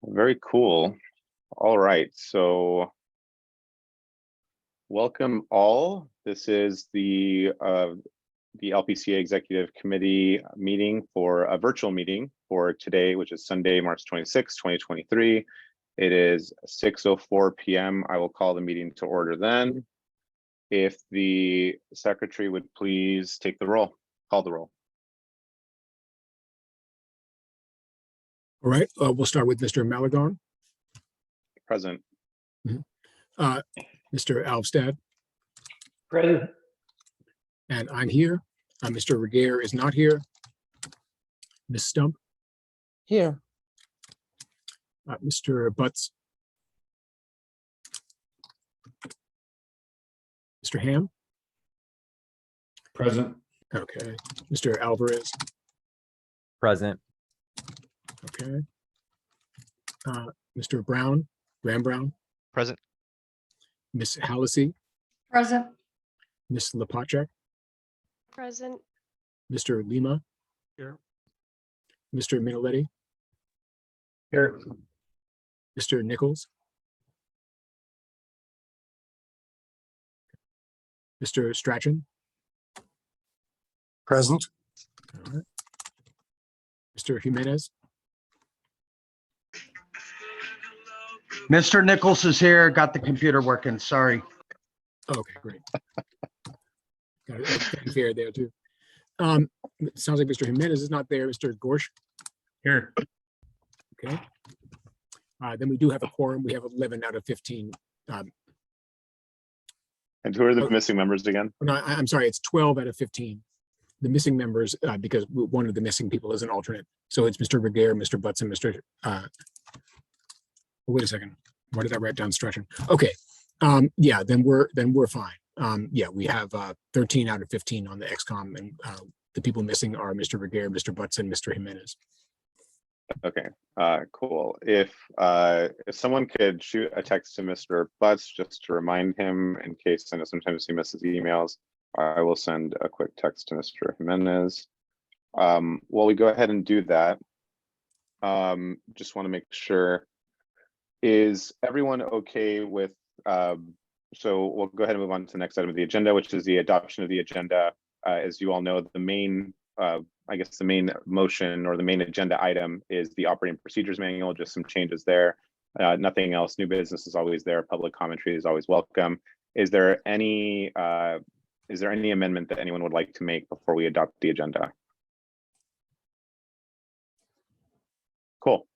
Very cool. All right, so welcome all. This is the LPCA Executive Committee meeting for a virtual meeting for today, which is Sunday, March 26, 2023. It is 6:04 p.m. I will call the meeting to order then. If the secretary would please take the roll, call the roll. All right, we'll start with Mr. Malagon. Present. Mr. Alvstad. Present. And I'm here. Mr. Regehr is not here. Ms. Stump. Here. Mr. Butts. Mr. Ham. Present. Okay. Mr. Alvarez. Present. Okay. Mr. Brown. Brown. Present. Miss Hallisey. Present. Miss Lepacek. Present. Mr. Lima. Here. Mr. Minnelletti. Here. Mr. Nichols. Mr. Strachan. Present. All right. Mr. Jimenez. Mr. Nichols is here. Got the computer working. Sorry. Okay, great. Got it. Fair there too. It sounds like Mr. Jimenez is not there. Mr. Gorsh. Here. Okay. Then we do have a quorum. We have 11 out of 15. And who are the missing members again? No, I'm sorry, it's 12 out of 15. The missing members, because one of the missing people is an alternate. So it's Mr. Regehr, Mr. Butts, and Mr. Wait a second. Why did I write down Strachan? Okay. Yeah, then we're fine. Yeah, we have 13 out of 15 on the XCOM, and the people missing are Mr. Regehr, Mr. Butts, and Mr. Jimenez. Okay, cool. If someone could shoot a text to Mr. Butts just to remind him, in case I know sometimes he misses emails, I will send a quick text to Mr. Jimenez. While we go ahead and do that, just want to make sure, is everyone okay with, so we'll go ahead and move on to the next item of the agenda, which is the adoption of the agenda. As you all know, the main, I guess the main motion or the main agenda item is the operating procedures manual, just some changes there. Nothing else. New business is always there. Public commentary is always welcome. Is there any amendment that anyone would like to make before we adopt the agenda? Cool.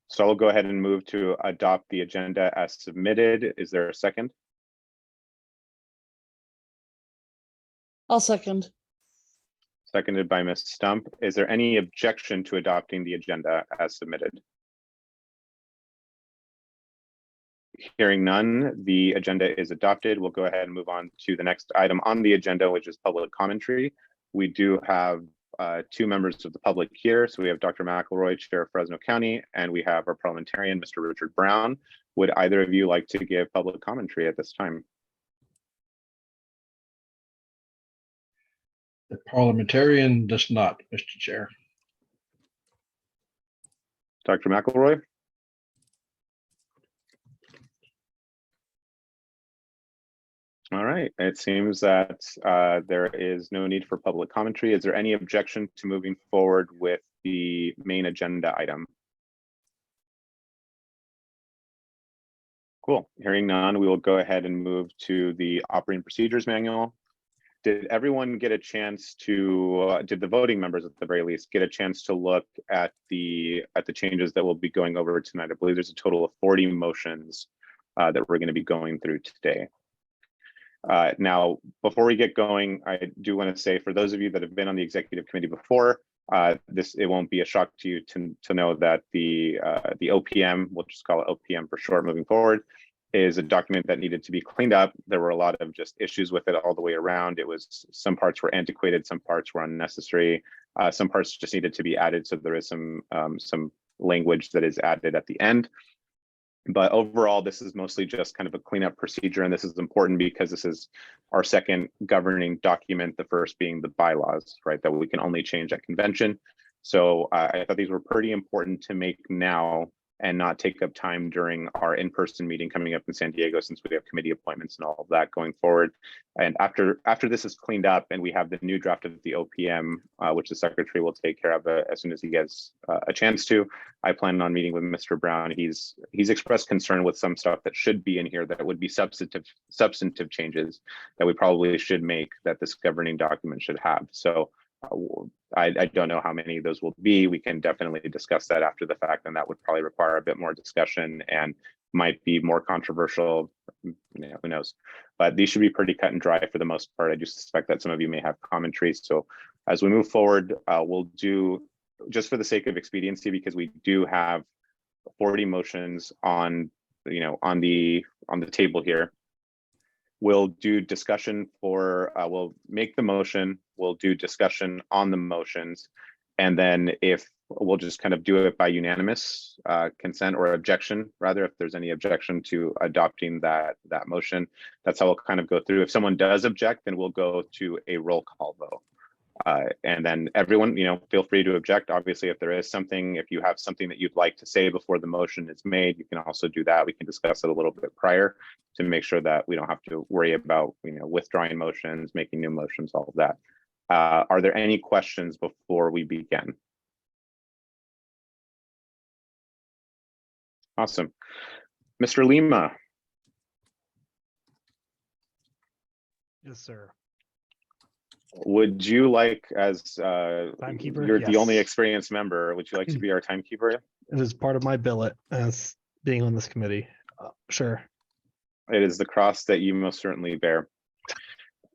So I'll go ahead and move to adopt the agenda as submitted. Is there a second? I'll second. Seconded by Ms. Stump. Is there any objection to adopting the agenda as submitted? Hearing none, the agenda is adopted. We'll go ahead and move on to the next item on the agenda, which is public commentary. We do have two members of the public here. So we have Dr. McElroy, Chair of Fresno County, and we have our parliamentarian, Mr. Richard Brown. Would either of you like to give public commentary at this time? The parliamentarian does not, Mr. Chair. Dr. McElroy? All right, it seems that there is no need for public commentary. Is there any objection to moving forward with the main agenda item? Cool, hearing none, we will go ahead and move to the operating procedures manual. Did everyone get a chance to, did the voting members at the very least get a chance to look at the changes that we'll be going over tonight? I believe there's a total of 40 motions that we're going to be going through today. Now, before we get going, I do want to say, for those of you that have been on the executive committee before, it won't be a shock to you to know that the OPM, we'll just call it OPM for short moving forward, is a document that needed to be cleaned up. There were a lot of just issues with it all the way around. It was, some parts were antiquated, some parts were unnecessary, some parts just needed to be added. So there is some language that is added at the end. But overall, this is mostly just kind of a cleanup procedure. And this is important because this is our second governing document, the first being the bylaws, right, that we can only change at convention. So I thought these were pretty important to make now and not take up time during our in-person meeting coming up in San Diego, since we have committee appointments and all of that going forward. And after this is cleaned up and we have the new draft of the OPM, which the secretary will take care of as soon as he gets a chance to, I plan on meeting with Mr. Brown. He's expressed concern with some stuff that should be in here that would be substantive changes that we probably should make, that this governing document should have. So I don't know how many of those will be. We can definitely discuss that after the fact, and that would probably require a bit more discussion and might be more controversial. You know, who knows? But these should be pretty cut and dry for the most part. I do suspect that some of you may have commentary. So as we move forward, we'll do, just for the sake of expediency, because we do have 40 motions on, you know, on the table here. We'll do discussion for, we'll make the motion, we'll do discussion on the motions, and then if we'll just kind of do it by unanimous consent or objection, rather, if there's any objection to adopting that motion, that's how we'll kind of go through. If someone does object, then we'll go to a roll call vote. And then everyone, you know, feel free to object. Obviously, if there is something, if you have something that you'd like to say before the motion is made, you can also do that. We can discuss it a little bit prior to make sure that we don't have to worry about, you know, withdrawing motions, making new motions, all of that. Are there any questions before we begin? Awesome. Mr. Lima. Yes, sir. Would you like, as Timekeeper? you're the only Yes. experienced member, would you like to be our timekeeper? It is part of my billet as being on this committee. Sure. It is the cross that you most certainly bear.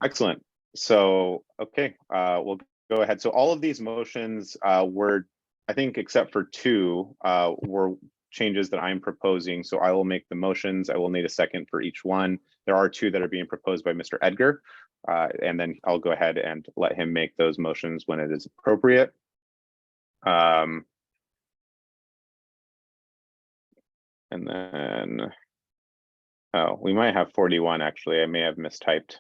Excellent. So, okay, we'll go ahead. So all of these motions were, I think, except for two, were changes that I'm proposing. So I will make the motions. I will need a second for each one. There are two that are being proposed by Mr. Edgar. And then I'll go ahead and let him make those motions when it is appropriate. And then, oh, we might have 41 actually. I may have mistyped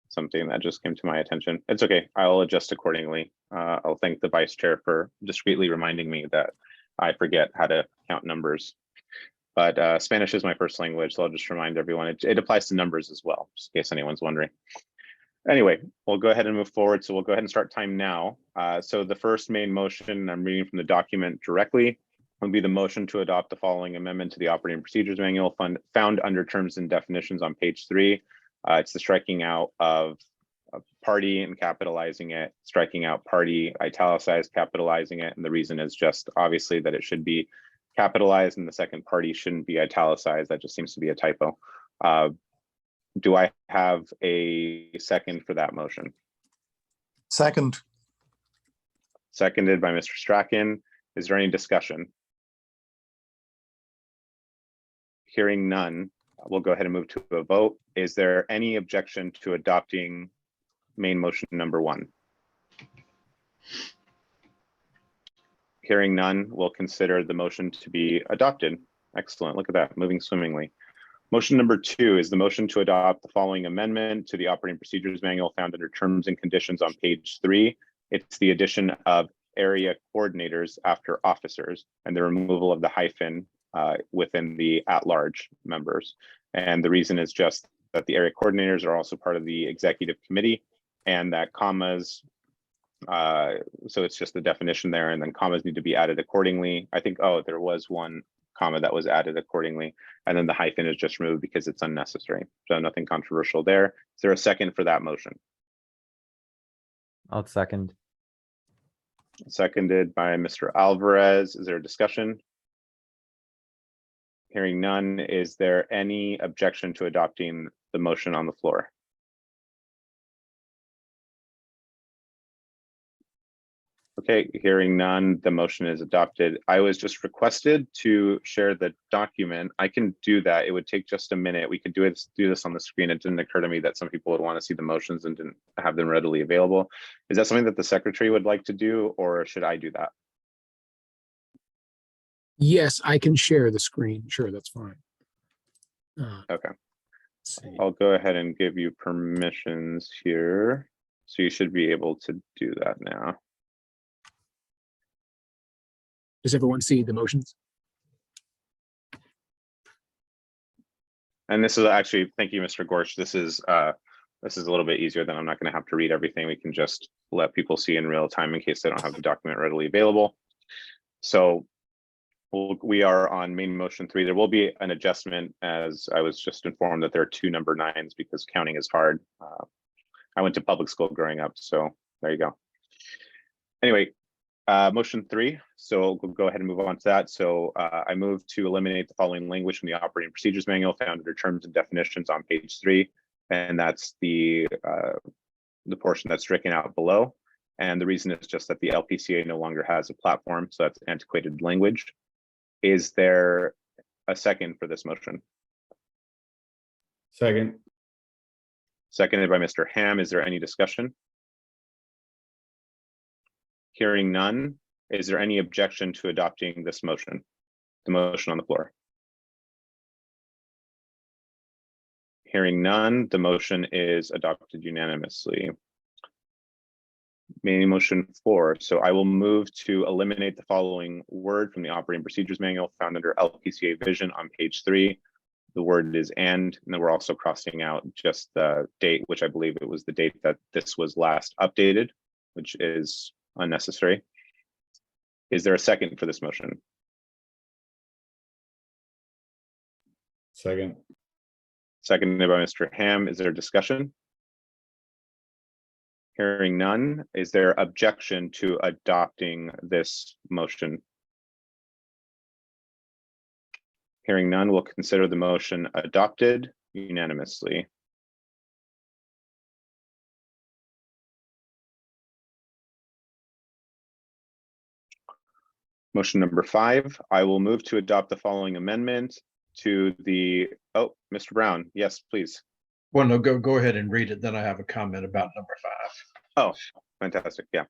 something that just came to my attention. It's okay, I'll adjust accordingly. I'll thank the vice chair for discreetly reminding me that I forget how to count numbers. But Spanish is my first language, so I'll just remind everyone, it applies to numbers as well, just in case anyone's wondering. Anyway, we'll go ahead and move forward. So we'll go ahead and start time now. So the first main motion, I'm reading from the document directly, would be the motion to adopt the following amendment to the operating procedures manual found under terms and definitions on page 3. It's the striking out of party and capitalizing it, striking out party, italicized, capitalizing it. And the reason is just obviously that it should be capitalized and the second party shouldn't be italicized. That just seems to be a typo. Do I have a second for that motion? Second. Seconded by Mr. Strachan. Is there any discussion? Hearing none, we'll go ahead and move to a vote. Is there any objection to adopting main motion number 1? Hearing none, we'll consider the motion to be adopted. Excellent, look at that, moving swimmingly. Motion number 2 is the motion to adopt the following amendment to the operating procedures manual found under terms and conditions on page 3. It's the addition of area coordinators after officers and the removal of the hyphen within the at-large members. And the reason is just that the area coordinators are also part of the executive committee, and that commas, so it's just the definition there, and then commas need to be added accordingly. I think, oh, there was one comma that was added accordingly, and then the hyphen is just removed because it's unnecessary. So nothing controversial there. Is there a second for that motion? I'll second. Seconded by Mr. Alvarez. Is there a discussion? Hearing none, is there any objection to adopting the motion on the floor? Okay, hearing none, the motion is adopted. I was just requested to share the document. I can do that. It would take just a minute. We could do this on the screen. It didn't occur to me that some people would want to see the motions and didn't have them readily available. Is that something that the secretary would like to do, or should I do that? Yes, I can share the screen. Sure, that's fine. Okay. Let's see. I'll go ahead and give you permissions here. So you should be able to do that now. Does everyone see the motions? And this is actually, thank you, Mr. Gorsh. This is a little bit easier than I'm not going to have to read everything. We can just let people see in real time in case they don't have the document readily available. So we are on main motion 3. There will be an adjustment, as I was just informed that there are 2 number 9s because counting is hard. I went to public school growing up, so there you go. Anyway, motion 3. So we'll go ahead and move on to that. So I move to eliminate the following language from the operating procedures manual found under terms and definitions on page 3. And that's the portion that's stricken out below. And the reason is just that the LPCA no longer has a platform. So that's antiquated language. Is there a second for this motion? Second. Seconded by Mr. Ham. Is there any discussion? Hearing none, is there any objection to adopting this motion, the motion on the floor? Hearing none, the motion is adopted unanimously. Main motion 4. So I will move to eliminate the following word from the operating procedures manual found under LPCA vision on page 3. The word is and then we're also crossing out just the date, which I believe it was the date that this was last updated, which is unnecessary. Is there a second for this motion? Second. Seconded by Mr. Ham. Is there discussion? Hearing none, is there objection to adopting this motion? Hearing none, we'll consider the motion adopted unanimously. Motion number 5, I will move to adopt the following amendment to the, oh, Mr. Brown, yes, please. Well, no, go ahead and read it. Then I have a comment about number 5. Oh, fantastic. Yeah.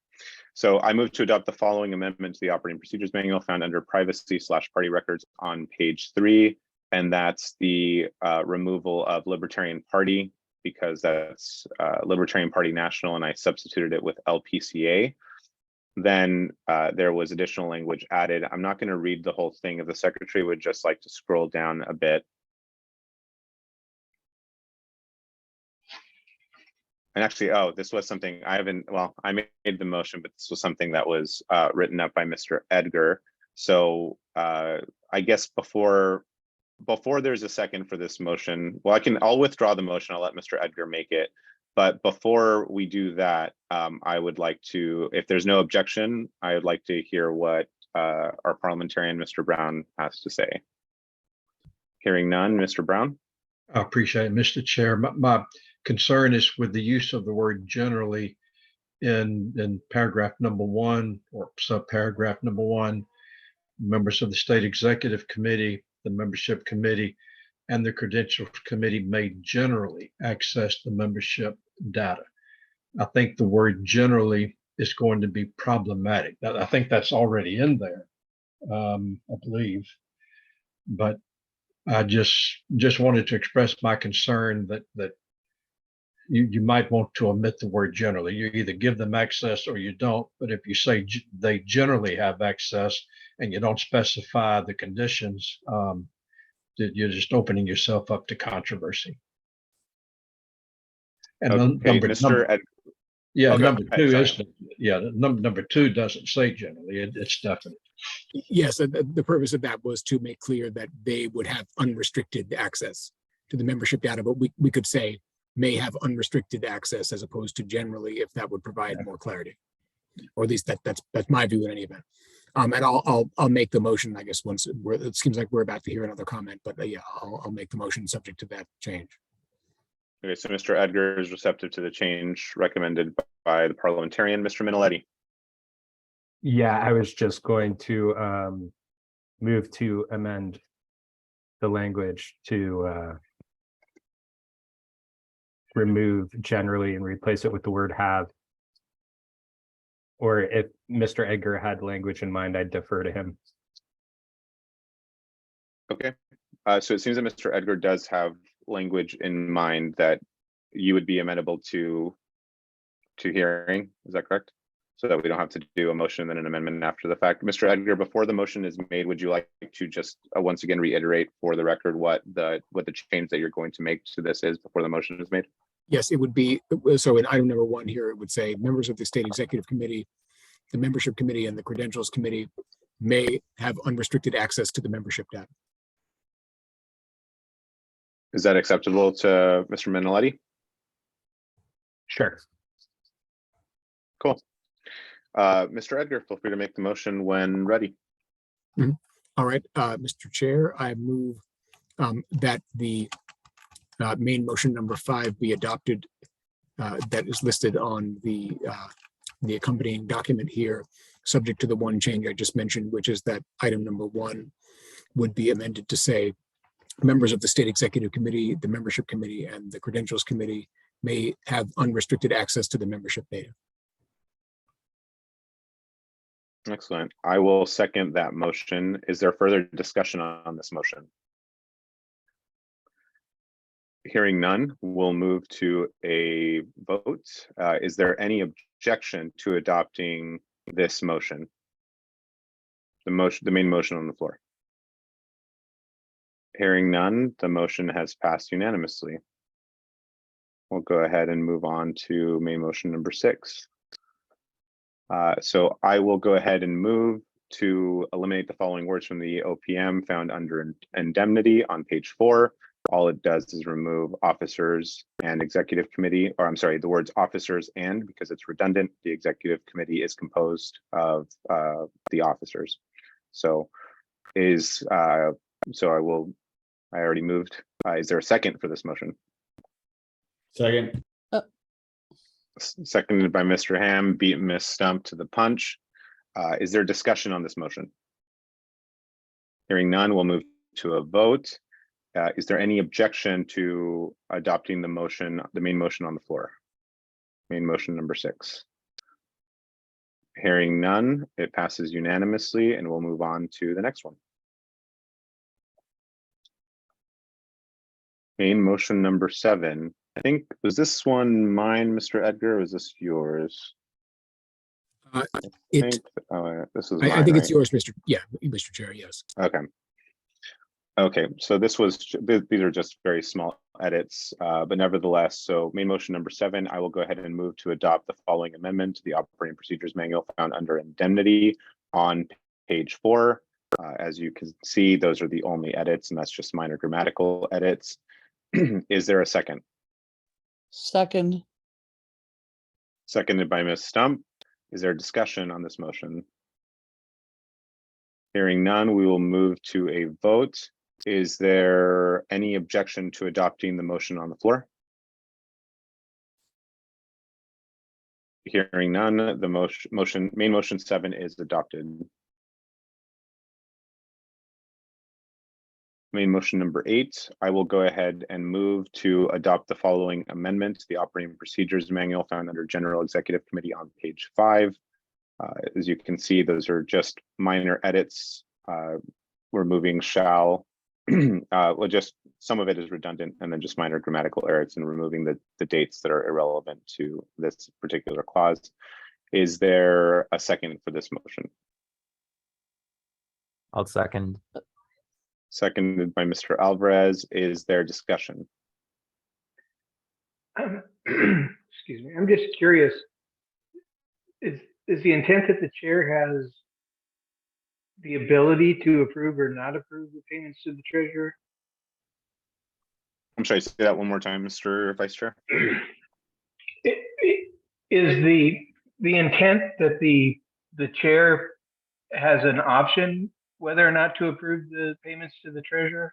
So I move to adopt the following amendment to the operating procedures manual found under privacy/party records on page 3. And that's the removal of Libertarian Party, because that's Libertarian Party National, and I substituted it with LPCA. Then there was additional language added. I'm not going to read the whole thing. If the secretary would just like to scroll down a bit. And actually, oh, this was something I haven't, well, I made the motion, but this was something that was written up by Mr. Edgar. So I guess before there's a second for this motion, well, I'll withdraw the motion. I'll let Mr. Edgar make it. But before we do that, I would like to, if there's no objection, I would like to hear what our parliamentarian, Mr. Brown, has to say. Hearing none, Mr. Brown. I appreciate it, Mr. Chair. My concern is with the use of the word generally in paragraph number 1 or subparagraph number 1. Members of the state executive committee, the membership committee, and the credentials committee may generally access the membership data. I think the word generally is going to be problematic. I think that's already in there, I believe. But I just wanted to express my concern that you might want to omit the word generally. You either give them access or you don't. But if you say they generally have access and you don't specify the conditions, you're just opening yourself up to controversy. And Okay, number 2 is, number 2 doesn't say generally, it's definite. Yes, the purpose of that was to make clear that they would have unrestricted access to the membership data, but we could say may have unrestricted access as opposed to generally, if that would provide more clarity, or at least that's my view in any event. And I'll make the motion, I guess, once it seems like we're about to hear another comment, but yeah, I'll make the motion subject to that change. Okay, so Mr. Edgar is receptive to the change recommended by the parliamentarian, Mr. Miniletti. Yeah, I was just going to move to amend the language to remove generally and replace it with the word have. Or if Mr. Edgar had language in mind, I'd defer to him. Okay, so it seems that Mr. Edgar does have language in mind that you would be amenable to hearing. Is that correct? so that we don't have to do a motion and then an amendment after the fact. Mr. Edgar, before the motion is made, would you like to just once again reiterate for the record what the change that you're going to make to this is before the motion is made? Yes, it would be, so in item number 1 here, it would say members of the state executive committee, the membership committee, and the credentials committee may have unrestricted access to the membership data. Is that acceptable to Mr. Minnelletti? Sure. Cool. Mr. Edgar, feel free to make the motion when ready. All right, Mr. Chair, I move that the main motion number 5 be adopted, that is listed on the accompanying document here, subject to the one change I just mentioned, which is that item number 1 would be amended to say members of the state executive committee, the membership committee, and the credentials committee may have unrestricted access to the membership data. Excellent. I will second that motion. Is there further discussion on this motion? Hearing none, we'll move to a vote. Is there any objection to adopting this motion? The main motion on the floor. Hearing none, the motion has passed unanimously. We'll go ahead and move on to main motion number 6. So I will go ahead and move to eliminate the following words from the OPM found under indemnity on page 4. All it does is remove officers and executive committee, or I'm sorry, the words officers and, because it's redundant, the executive committee is composed of the officers. So I already moved. Is there a second for this motion? Second. Seconded by Mr. Ham, beat Miss Stump to the punch. Is there discussion on this motion? Hearing none, we'll move to a vote. Is there any objection to adopting the motion, the main motion on the floor? Main motion number 6. Hearing none, it passes unanimously, and we'll move on to the next one. Main motion number 7. I think, was this one mine, Mr. Edgar, or was this yours? This is mine, I think it's right? yours, Mr. Chair, yes. Okay, so these are just very small edits, but nevertheless, so main motion number 7, I will go ahead and move to adopt the following amendment to the operating procedures manual found under indemnity on page 4. As you can see, those are the only edits, and that's just minor grammatical edits. Is there a second? Second. Seconded by Ms. Stump. Is there discussion on this motion? Hearing none, we will move to a vote. Is there any objection to adopting the motion on the floor? Hearing none, the main motion 7 is adopted. Main motion number 8, I will go ahead and move to adopt the following amendment to the operating procedures manual found under General Executive Committee on page 5. As you can see, those are just minor edits. Removing shall, well, just some of it is redundant, and then just minor grammatical errors and removing the dates that are irrelevant to this particular clause. Is there a second for this motion? I'll second. Seconded by Mr. Alvarez. Is there discussion? Excuse me. I'm just curious. Is the intent that the chair has the ability to approve or not approve the payments to the treasurer? I'm sorry, say that one more time, Mr. Vice Chair. Is the intent that the chair has an option whether or not to approve the payments to the treasurer?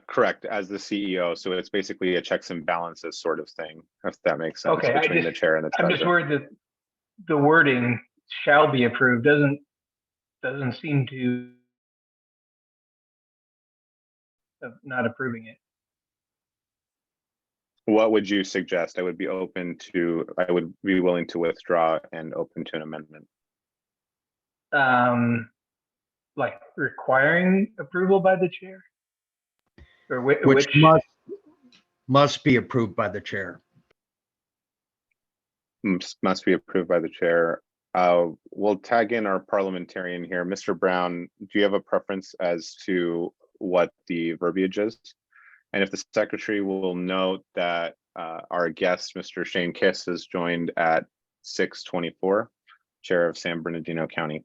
Correct, as the CEO. So it's basically a checks and balances sort of thing, if that makes sense, Okay, between the chair and the treasurer. I'm just worried that the wording "shall be approved" doesn't seem to of not approving it. What would you suggest? I would be willing to withdraw and open to an amendment. Like requiring approval by the chair, or Which must be approved by the chair. Must be approved by the chair. We'll tag in our parliamentarian here. Mr. Brown, do you have a preference as to what the verbiage is? And if the secretary will note that our guest, Mr. Shane Kiss, has joined at 6:24, Chair of San Bernardino County.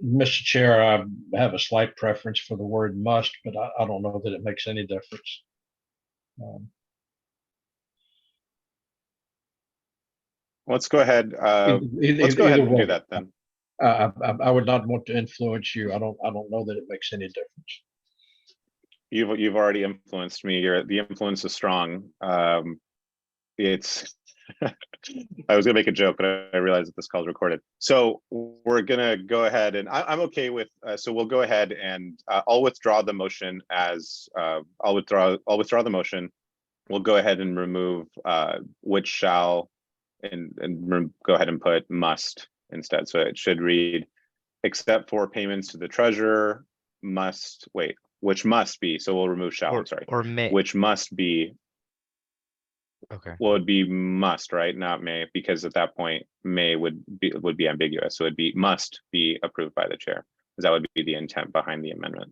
Mr. Chair, I have a slight preference for the word must, but I don't know that it makes any difference. Let's go ahead. Let's go ahead and do that then. I would not want to influence you. I don't know that it makes any difference. You've already influenced me. The influence is strong. It's I was gonna make a joke, but I realized that this call is recorded. So we're gonna go ahead and I'm okay with. So we'll go ahead and I'll withdraw the motion as I'll withdraw the motion. We'll go ahead and remove which shall and go ahead and put must instead. So it should read, except for payments to the treasurer, must wait, which must be. So we'll remove shall. I'm sorry, or may. Which must be. Okay. Well, it'd be must, right? Not may, because at that point, may would be ambiguous. So it'd be must be approved by the chair, because that would be the intent behind the amendment.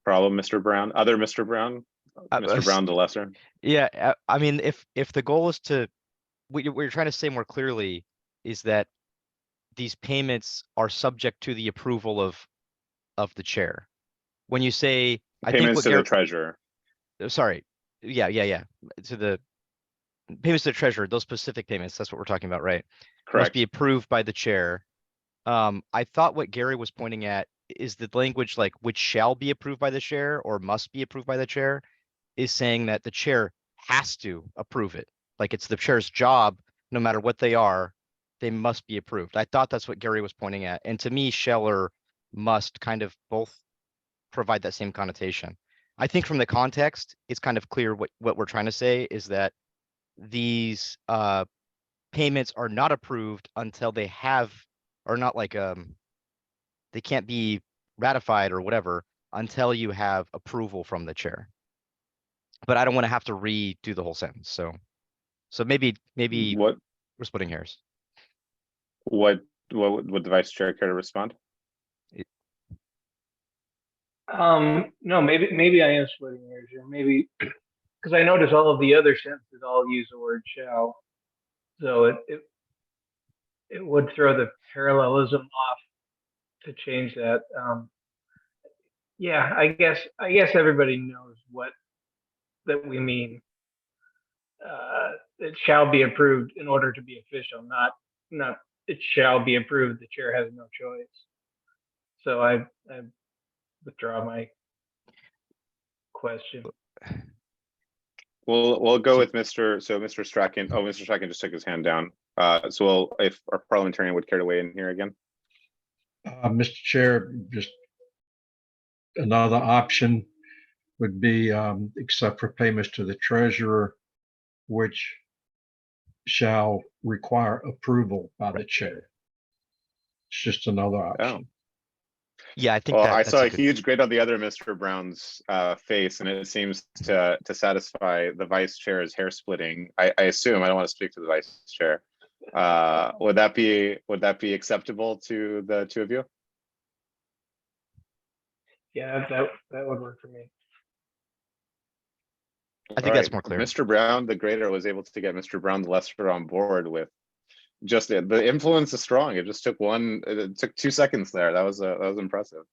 Problem, Mr. Brown? Other Mr. Brown? Mr. Brown, the lesser? Yeah, I mean, if the goal is to, what you're trying to say more clearly is that these payments are subject to the approval of the chair. When you say, I think Payments what to the treasurer. sorry, yeah, to the payments to the treasurer, those specific payments, that's what we're talking about, right? Correct. Must be approved by the chair. I thought what Gary was pointing at is the language like which shall be approved by the chair or must be approved by the chair is saying that the chair has to approve it. Like it's the chair's job, no matter what they are, they must be approved. I thought that's what Gary was pointing at. And to me, shall or must kind of both provide that same connotation. I think from the context, it's kind of clear what we're trying to say is that these payments are not approved until they have, or not like, they can't be ratified or whatever until you have approval from the chair. But I don't want to have to redo the whole sentence. So maybe What we're splitting hairs. would the vice chair care to respond? No, maybe I am splitting hairs here. Maybe because I notice all of the other sentences all use the word shall, so it would throw the parallelism off to change that. Yeah, I guess everybody knows that we mean. It shall be approved in order to be official, not it shall be approved. The chair has no choice. So I withdraw my question. We'll go with Mr. Strachan. Oh, Mr. Strachan just took his hand down. So if our parliamentarian would care to weigh in here again. Mr. Chair, just another option would be except for payments to the treasurer, which shall require approval by the chair. It's just another option. Yeah, I think Well, that's I saw a good huge grin on the other Mr. Brown's face, and it seems to satisfy the vice chair's hair splitting. I assume. I don't want to speak to the vice chair. Would that be acceptable to the two of you? Yeah, that would work for me. I think that's more clear. Mr. Brown, the greater, was able to get Mr. Brown, the lesser, on board with just the influence is strong. It just took it took 2 seconds there. That was impressive.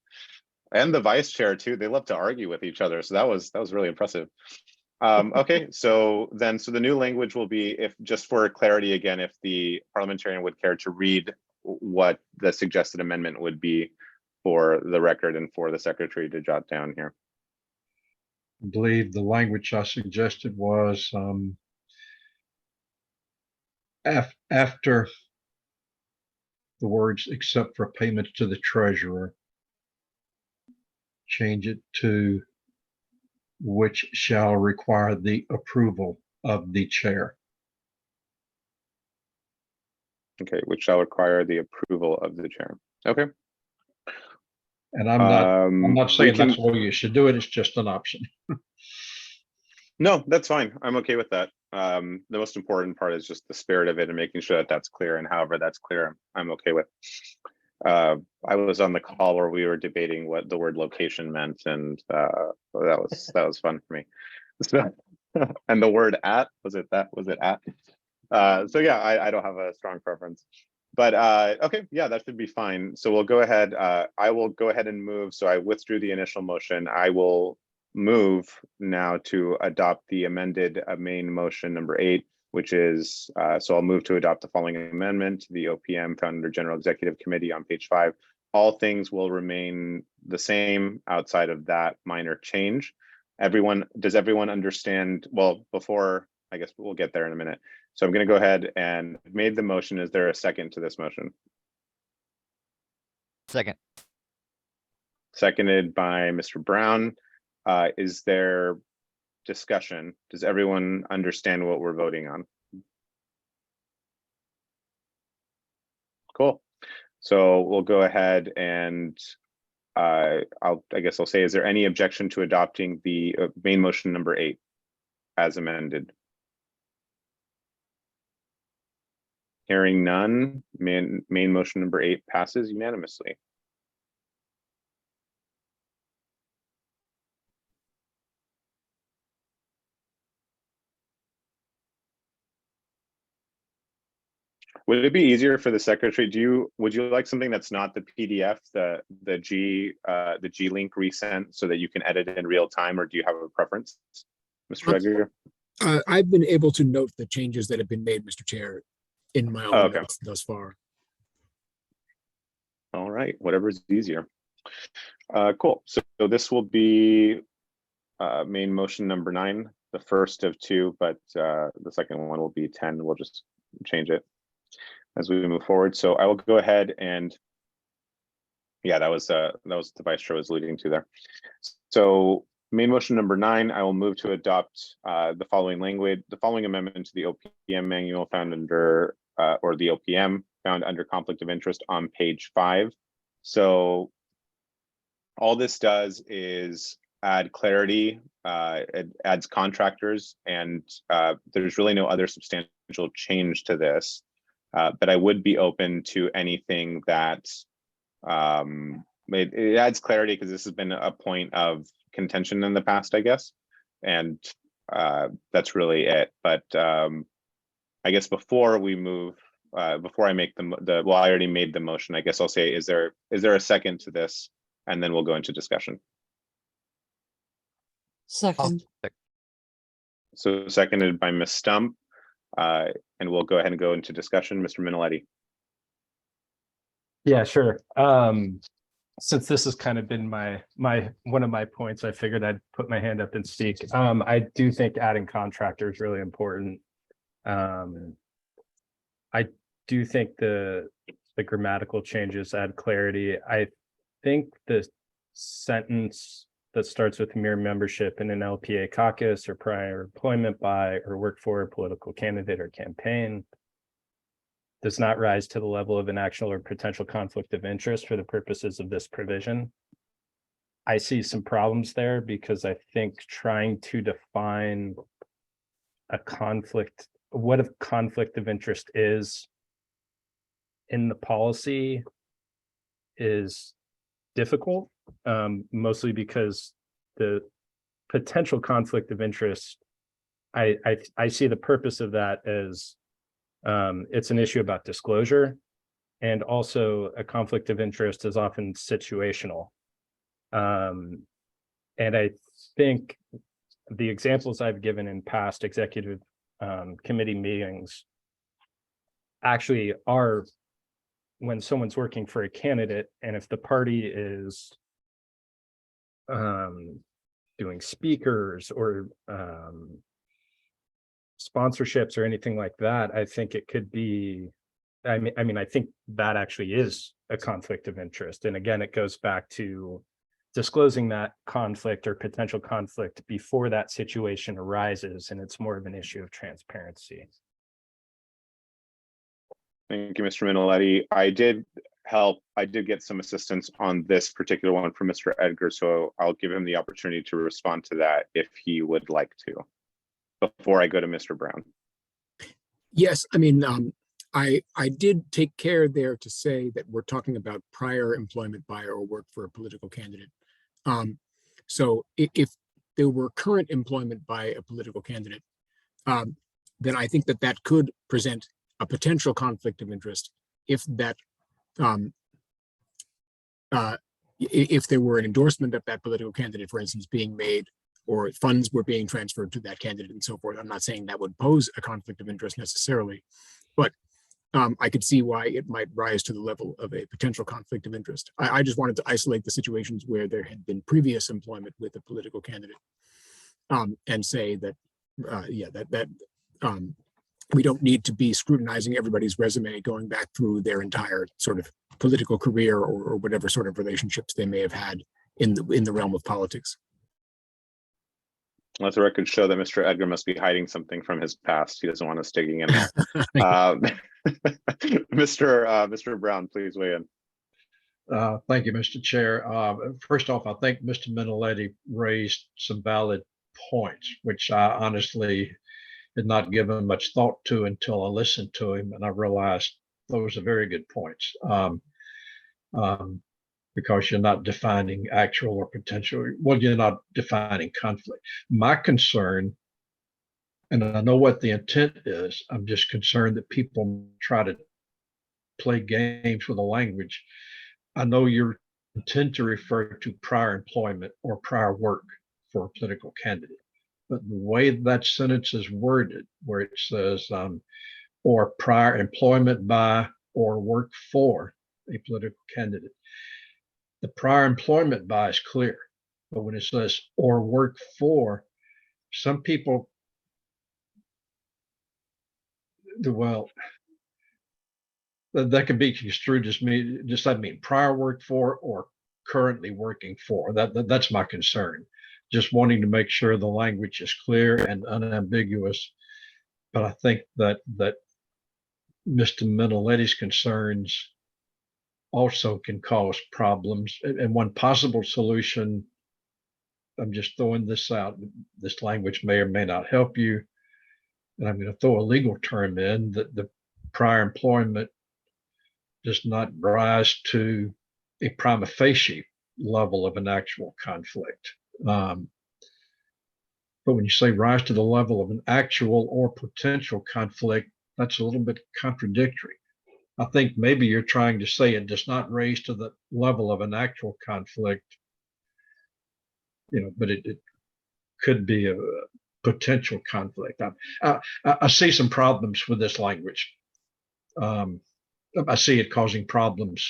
And the vice chair too. They love to argue with each other. So that was really impressive. Okay, so the new language will be, if just for clarity again, if the parliamentarian would care to read what the suggested amendment would be for the record and for the secretary to jot down here. I believe the language I suggested was after the words except for payments to the treasurer, change it to which shall require the approval of the chair. Okay, which shall require the approval of the chair. Okay. And I'm not saying that's the way you should do it. It's just an option. No, that's fine. I'm okay with that. The most important part is just the spirit of it and making sure that that's clear, and however that's clear, I'm okay with. I was on the call where we were debating what the word location meant, and that was fun for me. So, and the word at, was it at? So yeah, I don't have a strong preference, but okay, yeah, that should be fine. So we'll go ahead. I will go ahead and move. So I withdrew the initial motion. I will move now to adopt the amended main motion number 8, which is, so I'll move to adopt the following amendment to the OPM found under General Executive Committee on page 5. All things will remain the same outside of that minor change. Does everyone understand? Well, before, I guess we'll get there in a minute. So I'm going to go ahead and made the motion. Is there a second to this motion? Second. Seconded by Mr. Brown. Is there discussion? Does everyone understand what we're voting on? Cool. So we'll go ahead and I guess I'll say, is there any objection to adopting the main motion number 8 as amended? Hearing none, main motion number 8 passes unanimously. Would it be easier for the secretary? Would you like something that's not the PDF, the G link resent, so that you can edit in real time, or do you have a preference, Mr. Edgar? I've been able to note the changes that have been made, Mr. Chair, in my own notes thus far. All right, whatever's easier. Cool. So this will be main motion number 9, the first of 2, but the second one will be 10. We'll just change it as we move forward. So I will go ahead and, yeah, that was the vice chair was alluding to there. So main motion number 9, I will move to adopt the following language, the following amendment to the OPM manual found under, or the OPM found under conflict of interest on page 5. So all this does is add clarity, it adds contractors, and there's really no other substantial change to this. But I would be open to anything that it adds clarity, because this has been a point of contention in the past, I guess, and that's really it. But I guess before we move, before I make well, I already made the motion. I guess I'll say, is there a second to this, and then we'll go into discussion. Second. So seconded by Ms. Stump. And we'll go ahead and go into discussion. Mr. Minoletti. Yeah, sure. Since this has kind of been one of my points, I figured I'd put my hand up and speak. I do think adding contractor is really important. I do think the grammatical changes add clarity. I think the sentence that starts with mere membership in an LPA caucus or prior employment by or work for a political candidate or campaign does not rise to the level of an actual or potential conflict of interest for the purposes of this provision. I see some problems there, because I think trying to define a conflict, what a conflict of interest is in the policy, is difficult, mostly because the potential conflict of interest, I see the purpose of that as it's an issue about disclosure, and also a conflict of interest is often situational. And I think the examples I've given in past executive committee meetings actually are when someone's working for a candidate, and if the party is doing speakers or sponsorships or anything like that, I think it could be, I mean, I think that actually is a conflict of interest. And again, it goes back to disclosing that conflict or potential conflict before that situation arises, and it's more of an issue of transparency. Thank you, Mr. Minoletti. I did get some assistance on this particular one from Mr. Edgar, so I'll give him the opportunity to respond to that if he would like to. before I go to Mr. Brown. Yes, I mean, I did take care there to say that we're talking about prior employment by or work for a political candidate. So if there were current employment by a political candidate, then I think that that could present a potential conflict of interest if that if there were an endorsement of that political candidate, for instance, being made, or funds were being transferred to that candidate and so forth. I'm not saying that would pose a conflict of interest necessarily, but I could see why it might rise to the level of a potential conflict of interest. I just wanted to isolate the situations where there had been previous employment with a political candidate, and say that, we don't need to be scrutinizing everybody's resume going back through their entire sort of political career or whatever sort of relationships they may have had in the realm of politics. Let the record show that Mr. Edgar must be hiding something from his past. He doesn't want us digging in. Mr. Brown, please weigh in. Thank you, Mr. Chair. First off, I think Mr. Minoletti raised some valid points, which I honestly had not given much thought to until I listened to him, and I realized those are very good points. Because you're not defining actual or potential. Well, you're not defining conflict. My concern, and I know what the intent is, I'm just concerned that people try to play games with the language. I know you intend to refer to prior employment or prior work for a political candidate, but the way that sentence is worded, where it says, or prior employment by or work for a political candidate, the prior employment by is clear, but when it says or work for, some people, well, that can be construed as I mean prior work for or currently working for. That's my concern. Just wanting to make sure the language is clear and unambiguous. But I think that Mr. Minoletti's concerns also can cause problems. And one possible solution, I'm just throwing this out, this language may or may not help you, and I'm going to throw a legal term in, that the prior employment does not rise to a prima facie level of an actual conflict. But when you say rise to the level of an actual or potential conflict, that's a little bit contradictory. I think maybe you're trying to say it does not raise to the level of an actual conflict, but it could be a potential conflict. I see some problems with this language. I see it causing problems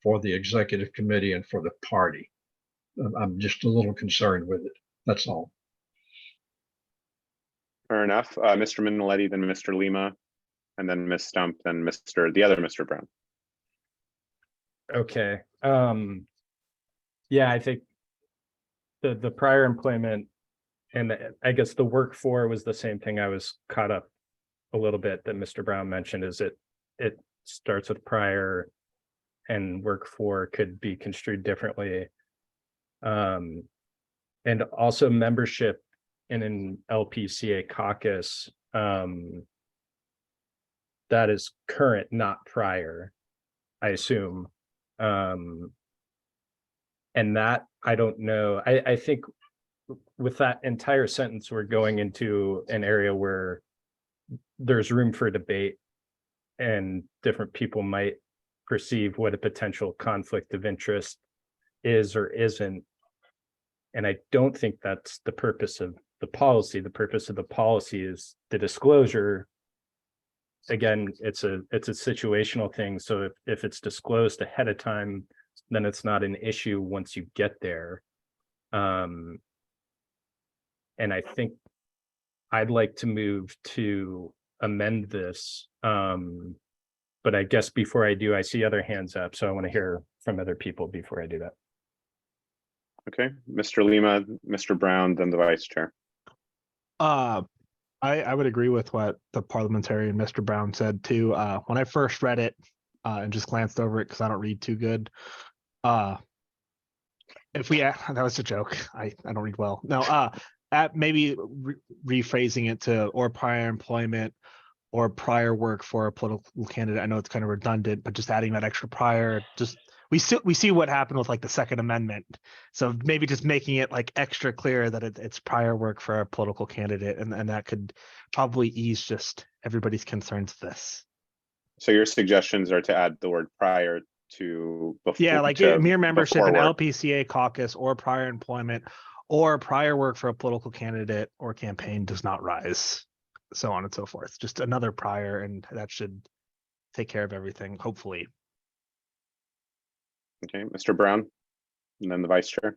for the executive committee and for the party. I'm just a little concerned with it. That's all. Fair enough. Mr. Minoletti, then Mr. Lima, and then Ms. Stump, then the other Mr. Brown. Okay. Yeah, I think the prior employment and I guess the work for was the same thing. I was caught up a little bit that Mr. Brown mentioned, is it starts with prior and work for could be construed differently. And also membership in an LPCA caucus, that is current, not prior, I assume. And that, I don't know. I think with that entire sentence, we're going into an area where there's room for debate and different people might perceive what a potential conflict of interest is or isn't. And I don't think that's the purpose of the policy. The purpose of the policy is the disclosure. Again, it's a situational thing. So if it's disclosed ahead of time, then it's not an issue once you get there. And I think I'd like to move to amend this. But I guess before I do, I see other hands up. So I want to hear from other people before I do that. Okay, Mr. Lima, Mr. Brown, then the vice chair. I would agree with what the parliamentarian Mr. Brown said too. When I first read it and just glanced over it because I don't read too good. That was a joke. I don't read well. No, at maybe rephrasing it to or prior employment or prior work for a political candidate. I know it's kind of redundant, but just adding that extra prior, just we see what happened with like the Second Amendment. So maybe just making it like extra clear that it's prior work for a political candidate, and that could probably ease just everybody's concerns with this. So your suggestions are to add the word prior to before. Yeah, like mere membership in LPCA caucus or prior employment or prior work for a political candidate or campaign does not rise, so on and so forth. Just another prior, and that should take care of everything, hopefully. Okay, Mr. Brown, and then the vice chair.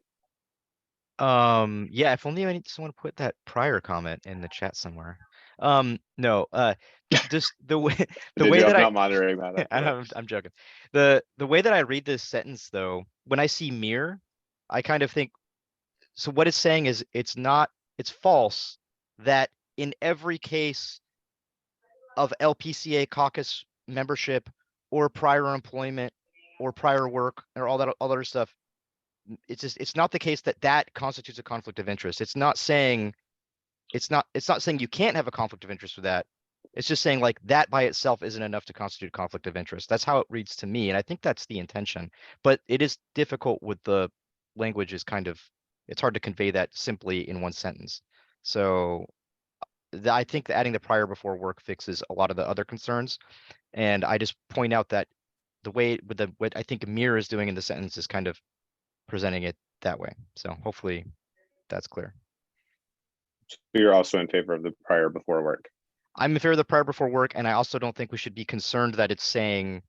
Yeah, if only I need someone to put that prior comment in the chat somewhere. No, just the way that not monitoring that. I'm joking. The way that I read this sentence though, when I see mere, I kind of think, so what it's saying is it's false that in every case of LPCA caucus membership or prior employment or prior work or all that other stuff, it's not the case that constitutes a conflict of interest. It's not saying you can't have a conflict of interest with that. It's just saying like that by itself isn't enough to constitute a conflict of interest. That's how it reads to me, and I think that's the intention. But it is difficult with the language. It's hard to convey that simply in one sentence. So I think adding the prior before work fixes a lot of the other concerns, and I just point out that the way what I think Amir is doing in the sentence is kind of presenting it that way. So hopefully that's clear. You're also in favor of the prior before work. I'm in favor of the prior before work, and I also don't think we should be concerned that it's saying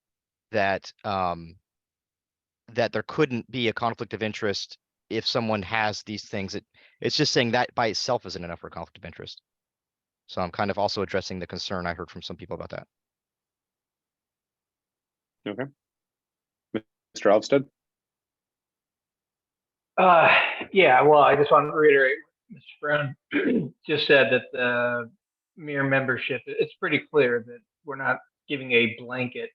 that that there couldn't be a conflict of interest if someone has these things. It's just saying that by itself isn't enough for a conflict of interest. So I'm kind of also addressing the concern I heard from some people about that. Okay. Mr. Alvstead? Yeah, well, I just want to reiterate what Mr. Brown just said, that the mere membership, it's pretty clear that we're not giving a blanket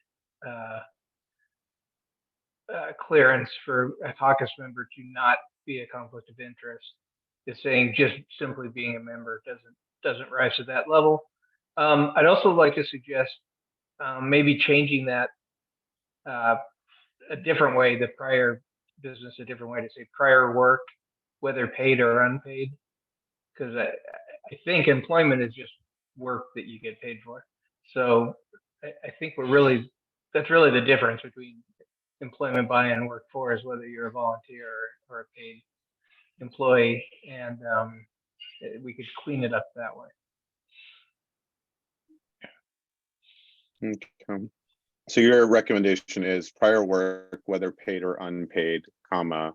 clearance for a caucus member to not be a conflict of interest. It's saying just simply being a member doesn't rise to that level. I'd also like to suggest maybe changing that a different way, the prior business, a different way to say prior work, whether paid or unpaid, because I think employment is just work that you get paid for. So I think that's really the difference between employment by and work for, is whether you're a volunteer or a paid employee, and we could clean it up that way. Okay. So your recommendation is prior work, whether paid or unpaid, comma,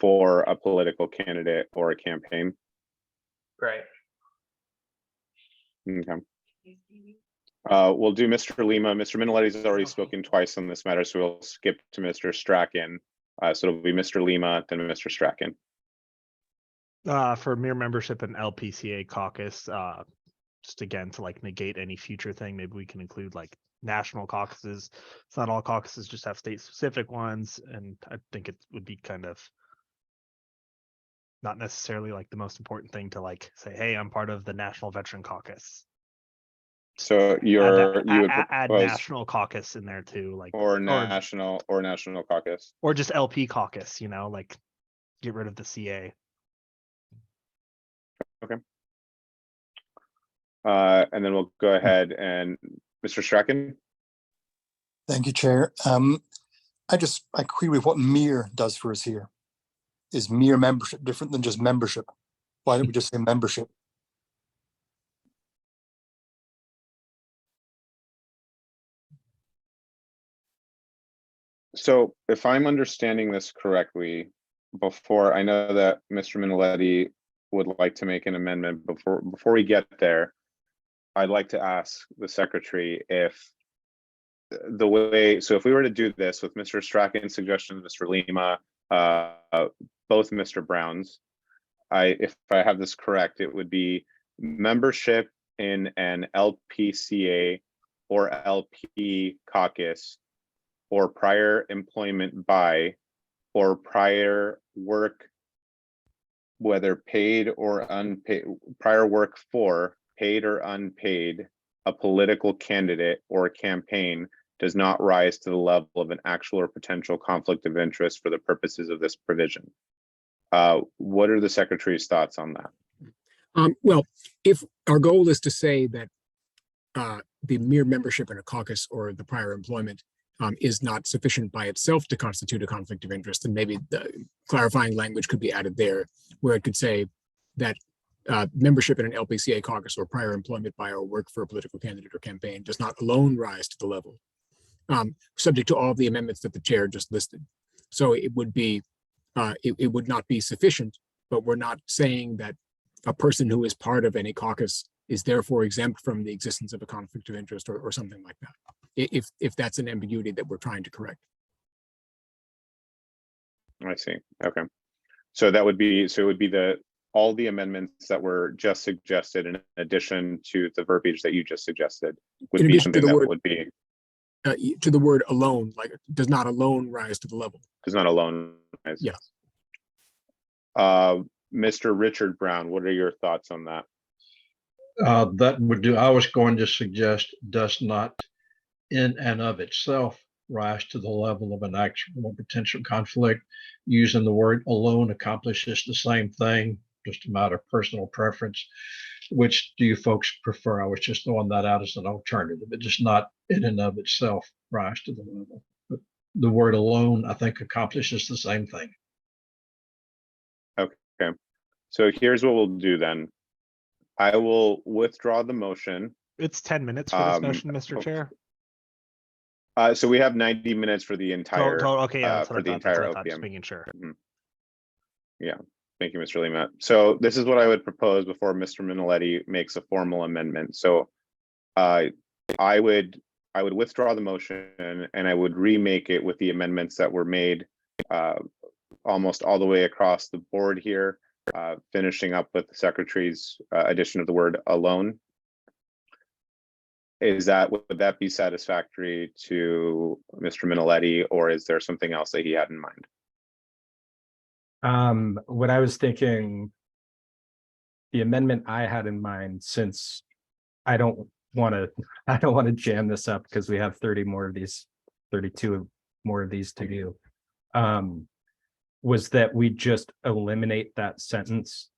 for a political candidate or a campaign. Right. Okay. We'll do Mr. Lima. Mr. Minoletti's already spoken twice on this matter, so we'll skip to Mr. Strachan. So it'll be Mr. Lima, then Mr. Strachan. For mere membership in LPCA caucus, just again to like negate any future thing, maybe we can include like national caucuses. It's not all caucuses just have state specific ones, and I think it would be kind of not necessarily like the most important thing to like say, hey, I'm part of the National Veteran Caucus. So you would add propose national caucus in there too, like or national caucus, or just LP caucus, like get rid of the CA. Okay. And then we'll go ahead and Mr. Strachan. Thank you, Chair. I agree with what mere does for us here. Is mere membership different than just membership? Why don't we just say membership? So if I'm understanding this correctly, before I know that Mr. Minoletti would like to make an amendment, before we get there, I'd like to ask the secretary if if we were to do this with Mr. Strachan's suggestion, Mr. Lima, both Mr. Brown's, if I have this correct, it would be membership in an LPCA or LP caucus, or prior employment by, or prior work whether paid or unpaid, prior work for, paid or unpaid, a political candidate or campaign does not rise to the level of an actual or potential conflict of interest for the purposes of this provision. What are the secretary's thoughts on that? Well, if our goal is to say that the mere membership in a caucus or the prior employment is not sufficient by itself to constitute a conflict of interest, then maybe the clarifying language could be added there, where it could say that membership in an LPCA caucus or prior employment by or work for a political candidate or campaign does not alone rise to the level, subject to all of the amendments that the chair just listed. So it would be, it would not be sufficient, but we're not saying that a person who is part of any caucus is therefore exempt from the existence of a conflict of interest or something like that. If that's an ambiguity that we're trying to correct. I see. Okay. So that would be, so it would be all the amendments that were just suggested in addition to the verbiage that you just suggested would In be addition to something the that word- would be, To the word alone, like does not alone rise to the level. does not alone. Yeah. Mr. Richard Brown, what are your thoughts on that? That would do, I was going to suggest does not in and of itself rise to the level of an actual or potential conflict. Using the word alone accomplishes the same thing, just a matter of personal preference. Which do you folks prefer? I was just throwing that out as an alternative. It does not in and of itself rise to the level. But the word alone, I think, accomplishes the same thing. Okay. So here's what we'll do then. I will withdraw the motion. It's 10 minutes for this motion, Mr. Chair. So we have 90 minutes for the entire, Okay, yeah, that's what for I the thought, that's entire what I thought, just OPM. making sure. Yeah, thank you, Mr. Lima. So this is what I would propose before Mr. Minoletti makes a formal amendment. So I would withdraw the motion and I would remake it with the amendments that were made almost all the way across the board here, finishing up with the secretary's addition of the word alone. Would that be satisfactory to Mr. Minoletti, or is there something else that he had in mind? What I was thinking, the amendment I had in mind, since I don't want to jam this up because we have 30 more of these, 32 more of these to do, was that we just eliminate that sentence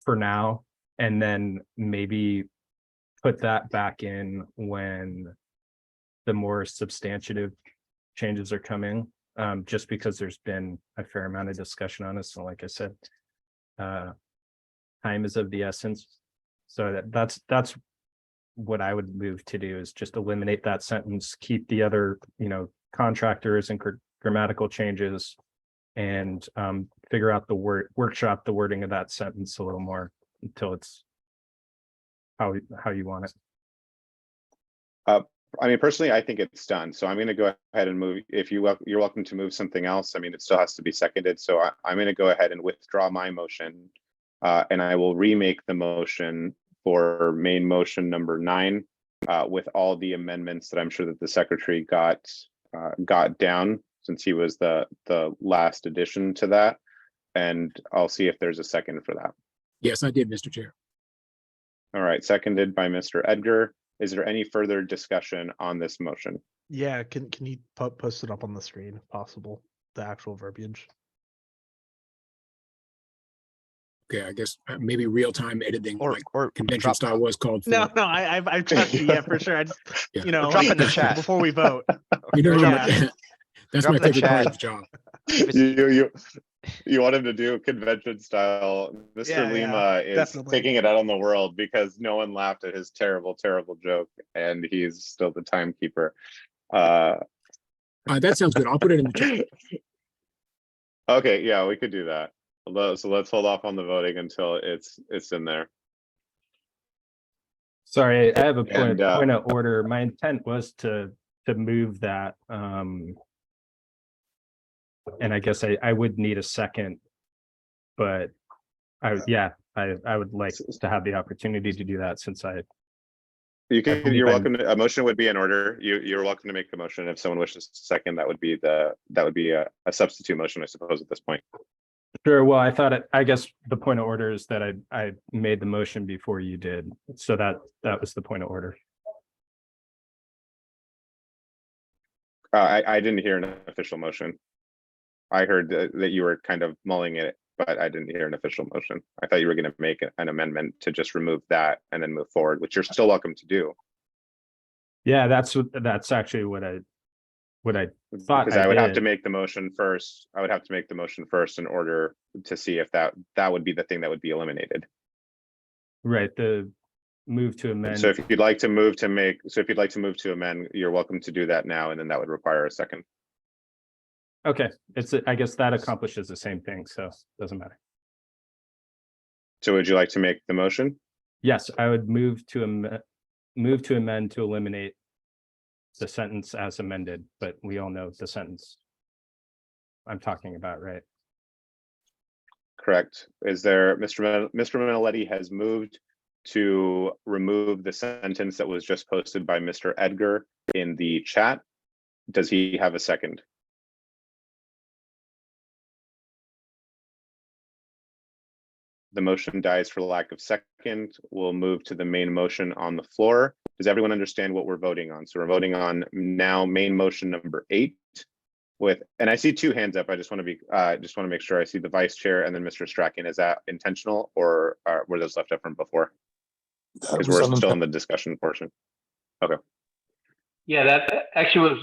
for now, and then maybe put that back in when the more substantive changes are coming, just because there's been a fair amount of discussion on this. So like I said, time is of the essence. So that's what I would move to do, is just eliminate that sentence, keep the other, contractors and grammatical changes, and figure out workshop the wording of that sentence a little more until it's how you want it. I mean, personally, I think it's done. So I'm going to go ahead and move. If you're welcome to move something else. I mean, it still has to be seconded. So I'm going to go ahead and withdraw my motion, and I will remake the motion for main motion number 9 with all the amendments that I'm sure that the secretary got down, since he was the last addition to that. And I'll see if there's a second for that. Yes, I did, Mr. Chair. All right, seconded by Mr. Edgar. Is there any further discussion on this motion? Yeah, can you post it up on the screen if possible, the actual verbiage? Okay, I guess maybe real-time editing, Or convention drop- style was called for. No, I've trust you, yeah, for sure. I just, Yeah. Drop in the chat. before we vote. You know, Yeah. that's Drop my in the favorite part of chat. the job. You want him to do convention style. Mr. Yeah, Lima is definitely. taking it out on the world because no one laughed at his terrible joke, and he's still the timekeeper. That sounds good. I'll put it in the chat. Okay, yeah, we could do that. So let's hold off on the voting until it's in there. Sorry, I have a point And, of order. My intent was to move that, and I guess I would need a second, but I would like to have the opportunity to do that, since You're welcome. A motion would be in order. You're welcome to make the motion. If someone wishes to second, that would be a substitute motion, I suppose, at this point. Sure. Well, I guess the point of order is that I made the motion before you did. So that was the point of order. I didn't hear an official motion. I heard that you were kind of mulling it, but I didn't hear an official motion. I thought you were going to make an amendment to just remove that and then move forward, which you're still welcome to do. Yeah, that's actually what I thought. Because I would have to did. make the motion first. I would have to make the motion first in order to see if that would be the thing that would be eliminated. Right. The move to amend. So if you'd like to move to amend, you're welcome to do that now, and then that would require a second. Okay, I guess that accomplishes the same thing, so it doesn't matter. So would you like to make the motion? Yes, I would move to amend to eliminate the sentence as amended, but we all know the sentence I'm talking about, right? Correct. Is there, Mr. Minnelletti has moved to remove the sentence that was just posted by Mr. Edgar in the chat. Does he have a second? The motion dies for lack of second. We'll move to the main motion on the floor. Does everyone understand what we're voting on? So we're voting on now main motion number 8 with, and I see 2 hands up. I just want to make sure I see the vice chair and then Mr. Strachan. Is that intentional or were those left up from before? Because we're still in the discussion portion. Okay. Yeah, that actually was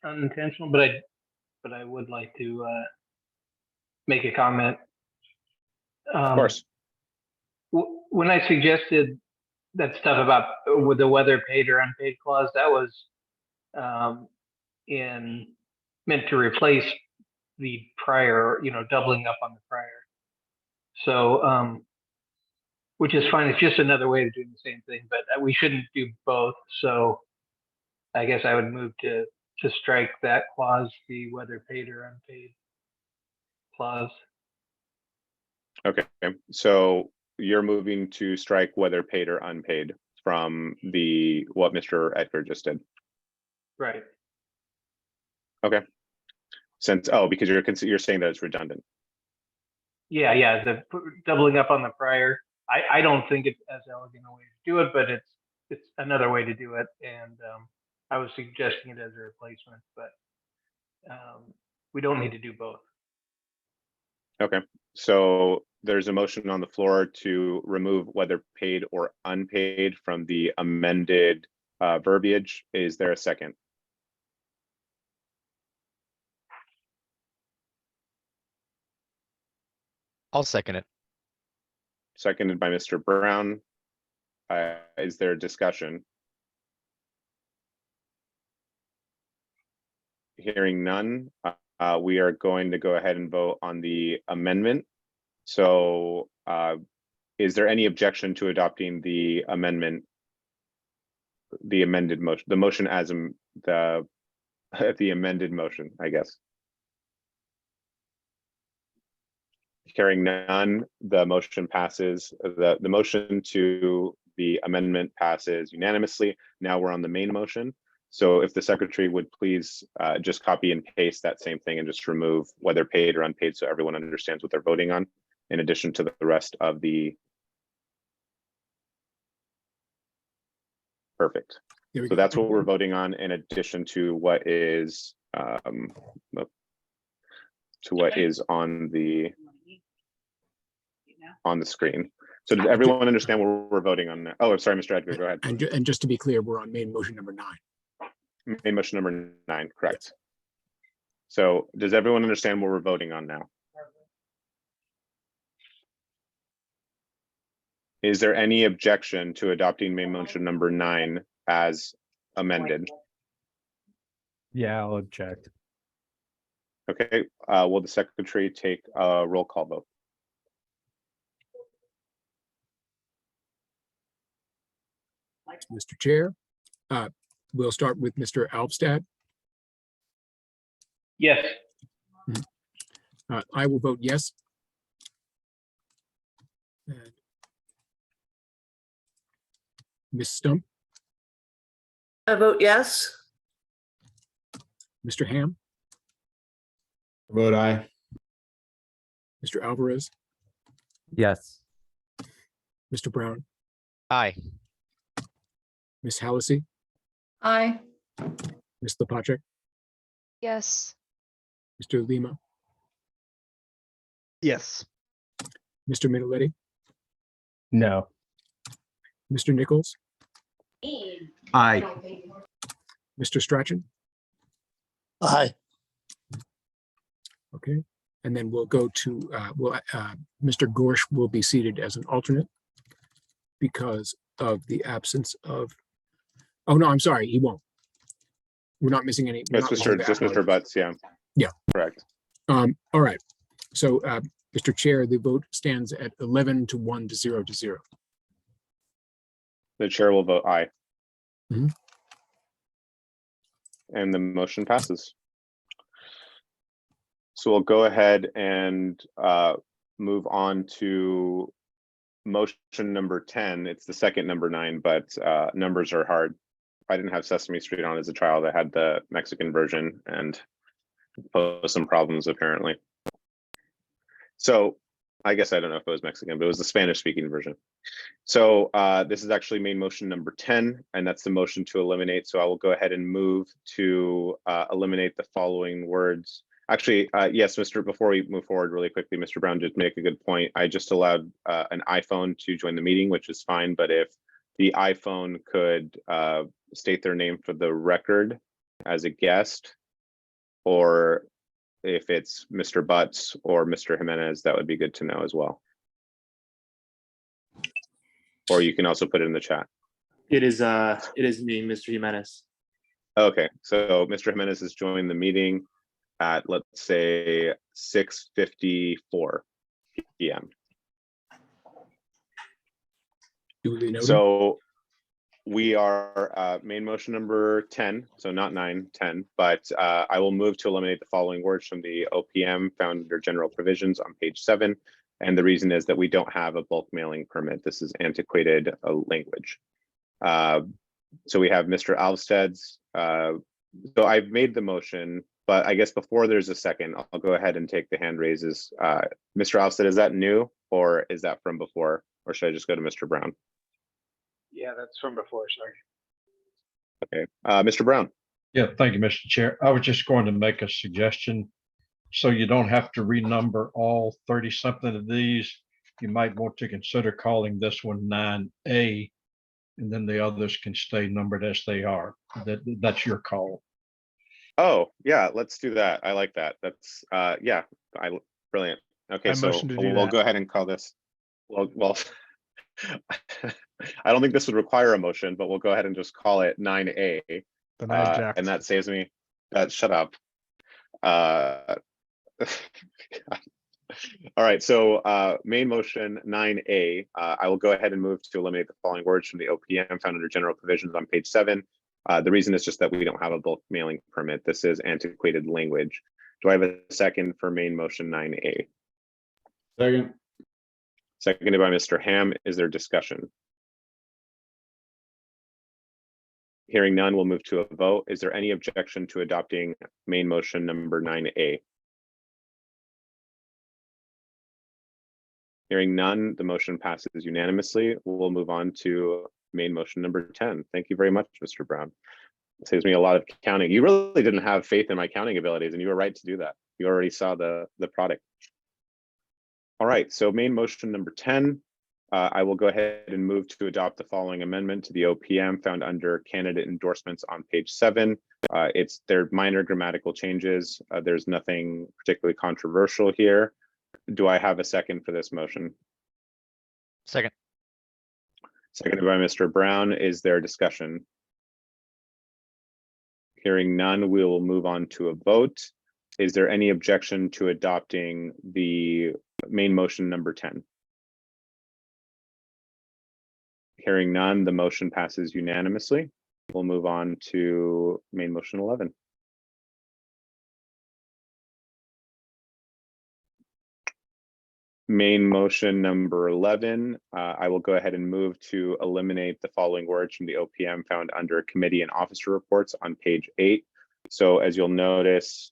unintentional, but I would like to make a comment. Of course. When I suggested that stuff about with the whether paid or unpaid clause, that was meant to replace the prior, doubling up on the prior. So, which is fine. It's just another way of doing the same thing, but we shouldn't do both. So I guess I would move to strike that clause, the whether paid or unpaid clause. Okay, so you're moving to strike whether paid or unpaid from what Mr. Edgar just did. Right. Okay. Because you're saying that it's redundant. Yeah, the doubling up on the prior. I don't think it's as elegant a way to do it, but it's another way to do it, and I was suggesting it as a replacement, but we don't need to do both. Okay, so there's a motion on the floor to remove whether paid or unpaid from the amended verbiage. Is there a second? I'll second it. Seconded by Mr. Brown. Is there discussion? Hearing none, we are going to go ahead and vote on the amendment. So is there any objection to adopting the amendment, the amended motion, the motion as the amended motion, I guess? Hearing none, the motion passes. The motion to the amendment passes unanimously. Now we're on the main motion. So if the secretary would please just copy and paste that same thing and just remove whether paid or unpaid so everyone understands what they're voting on, in addition to the rest of the. Perfect. So that's what we're voting on in addition to what is on the screen. So does everyone understand what we're voting on now? Oh, sorry, Mr. Edgar, go ahead. And just to be clear, we're on main motion number 9. Main motion number 9, correct. So does everyone understand what we're voting on now? Is there any objection to adopting main motion number 9 as amended? Yeah, I'll object. Okay, will the secretary take a roll call vote? Mr. Chair, we'll start with Mr. Alvstad. Yes. I will vote yes. And Ms. Stump, I vote yes. Mr. Ham, Vote aye. Mr. Alvarez, Yes. Mr. Brown, Aye. Ms. Hallisey, Aye. Ms. Lepacek, Yes. Mr. Lima, Yes. Mr. Minneletti, No. Mr. Nichols, Aye. Mr. Strachan. Aye. Okay, and then we'll go to, Mr. Gorsh will be seated as an alternate because of the absence of, oh, no, I'm sorry, he won't. We're not missing any. we're It's not missing just that. Mr. Butts, yeah. Yeah. Correct. All right, so, Mr. Chair, the vote stands at 11 to 1 to 0 to 0. The chair will vote aye. Mhm. And the motion passes. So we'll go ahead and move on to motion number 10. It's the second number 9, but numbers are hard. I didn't have Sesame Street on as a child. I had the Mexican version and posed some problems apparently. So I guess I don't know if it was Mexican, but it was the Spanish speaking version. So this is actually main motion number 10, and that's the motion to eliminate. So I will go ahead and move to eliminate the following words. Actually, yes, before we move forward really quickly, Mr. Brown did make a good point. I just allowed an iPhone to join the meeting, which is fine. But if the iPhone could state their name for the record as a guest, or if it's Mr. Butts or Mr. Jimenez, that would be good to know as well. Or you can also put it in the chat. It is me, Mr. Jimenez. Okay, so Mr. Jimenez has joined the meeting at, let's say, 6:54 p.m. Duly noted. So we are main motion number 10, so not 9, 10, but I will move to eliminate the following words from the OPM found under general provisions on page 7. And the reason is that we don't have a bulk mailing permit. This is antiquated language. So we have Mr. Alvsted's. So I've made the motion, but I guess before there's a second, I'll go ahead and take the hand raises. Mr. Alvsted, is that new or is that from before? Or should I just go to Mr. Brown? Yeah, that's from before, sorry. Okay, Mr. Brown. Yeah, thank you, Mr. Chair. I was just going to make a suggestion. So you don't have to renumber all 30 something of these. You might want to consider calling this one 9A, and then the others can stay numbered as they are. That's your call. Oh, yeah, let's do that. I like that. That's yeah, brilliant. Okay, I so motion to do we'll that. go ahead and call this. Well, I don't think this would require a motion, but we'll go ahead and just call it 9A. Then I object. And that saves me. Shut up. All right, so main motion 9A, I will go ahead and move to eliminate the following words from the OPM found under general provisions on page 7. The reason is just that we don't have a bulk mailing permit. This is antiquated language. Do I have a second for main motion 9A? Second. Seconded by Mr. Ham. Is there discussion? Hearing none, we'll move to a vote. Is there any objection to adopting main motion number 9A? Hearing none, the motion passes unanimously. We'll move on to main motion number 10. Thank you very much, Mr. Brown. It saves me a lot of counting. You really didn't have faith in my counting abilities, and you were right to do that. You already saw the product. All right, so main motion number 10, I will go ahead and move to adopt the following amendment to the OPM found under candidate endorsements on page 7. They're minor grammatical changes. There's nothing particularly controversial here. Do I have a second for this motion? Second. Seconded by Mr. Brown. Is there discussion? Hearing none, we will move on to a vote. Is there any objection to adopting the main motion number 10? Hearing none, the motion passes unanimously. We'll move on to main motion 11. Main motion number 11, I will go ahead and move to eliminate the following words from the OPM found under committee and officer reports on page 8. So as you'll notice,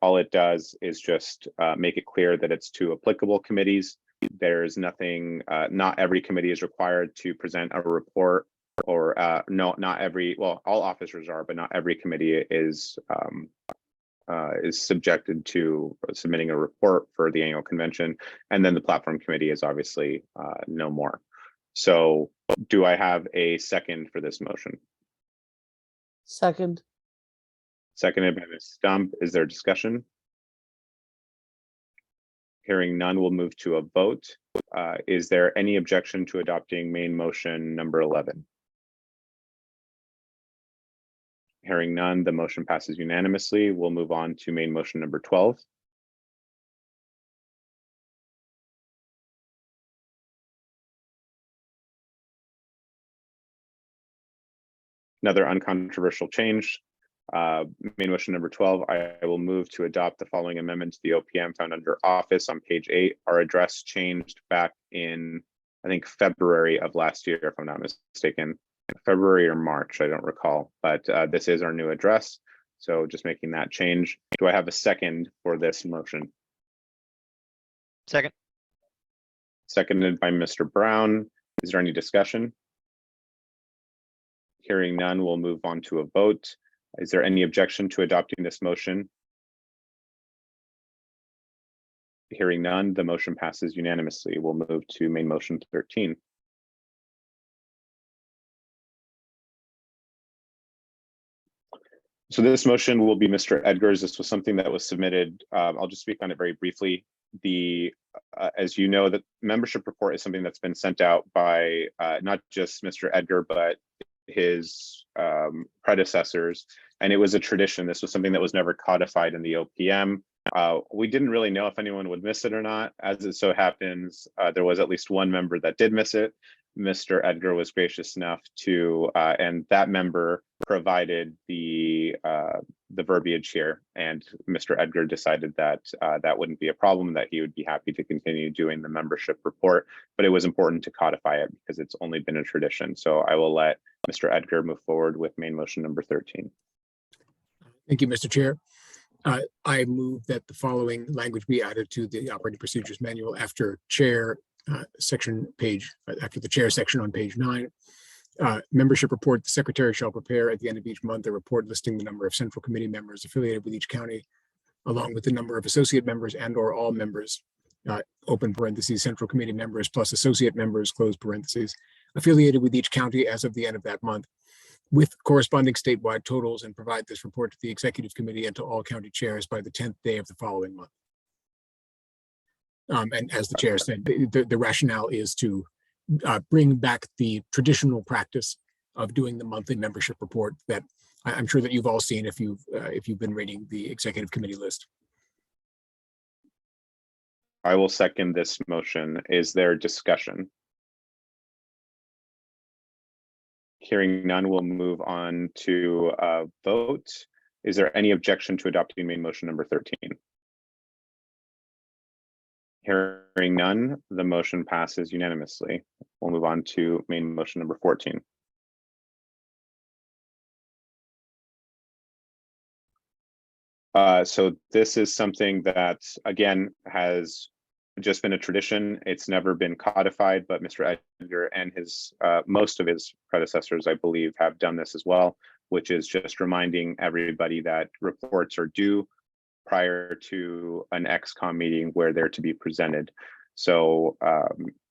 all it does is just make it clear that it's to applicable committees. There's nothing, not every committee is required to present a report, or no, not every, well, all officers are, but not every committee is subjected to submitting a report for the annual convention. And then the platform committee is obviously no more. So do I have a second for this motion? Second. Seconded by Ms. Stump. Is there discussion? Hearing none, we'll move to a vote. Is there any objection to adopting main motion number 11? Hearing none, the motion passes unanimously. We'll move on to main motion number 12. Another uncontroversial change. Main motion number 12, I will move to adopt the following amendment to the OPM found under office on page 8. Our address changed back in, I think, February of last year, if I'm not mistaken. February or March, I don't recall, but this is our new address. So just making that change. Do I have a second for this motion? Second. Seconded by Mr. Brown. Is there any discussion? Hearing none, we'll move on to a vote. Is there any objection to adopting this motion? Hearing none, the motion passes unanimously. We'll move to main motion 13. So this motion will be Mr. Edgar's. This was something that was submitted. I'll just speak on it very briefly. As you know, the membership report is something that's been sent out by not just Mr. Edgar, but his predecessors, and it was a tradition. This was something that was never codified in the OPM. We didn't really know if anyone would miss it or not. As it so happens, there was at least one member that did miss it. Mr. Edgar was gracious enough to, and that member provided the verbiage here, and Mr. Edgar decided that that wouldn't be a problem, that he would be happy to continue doing the membership report, but it was important to codify it because it's only been a tradition. So I will let Mr. Edgar move forward with main motion number 13. Thank you, Mr. Chair. I move that the following language be added to the operating procedures manual after chair section page, after the chair section on page 9. Membership report, the secretary shall prepare at the end of each month a report listing the number of central committee members affiliated with each county, along with the number of associate members and or all members, open parentheses, central committee members plus associate members, close parentheses, affiliated with each county as of the end of that month, with corresponding statewide totals, and provide this report to the executive committee and to all county chairs by the 10th day of the following month. And as the chair said, the rationale is to bring back the traditional practice of doing the monthly membership report that I'm sure that you've all seen if you've been reading the executive committee list. I will second this motion. Is there discussion? Hearing none, we'll move on to a vote. Is there any objection to adopting main motion number 13? Hearing none, the motion passes unanimously. We'll move on to main motion number 14. So this is something that, again, has just been a tradition. It's never been codified, but Mr. Edgar and his most of his predecessors, I believe, have done this as well, which is just reminding everybody that reports are due prior to an XCOM meeting where they're to be presented. So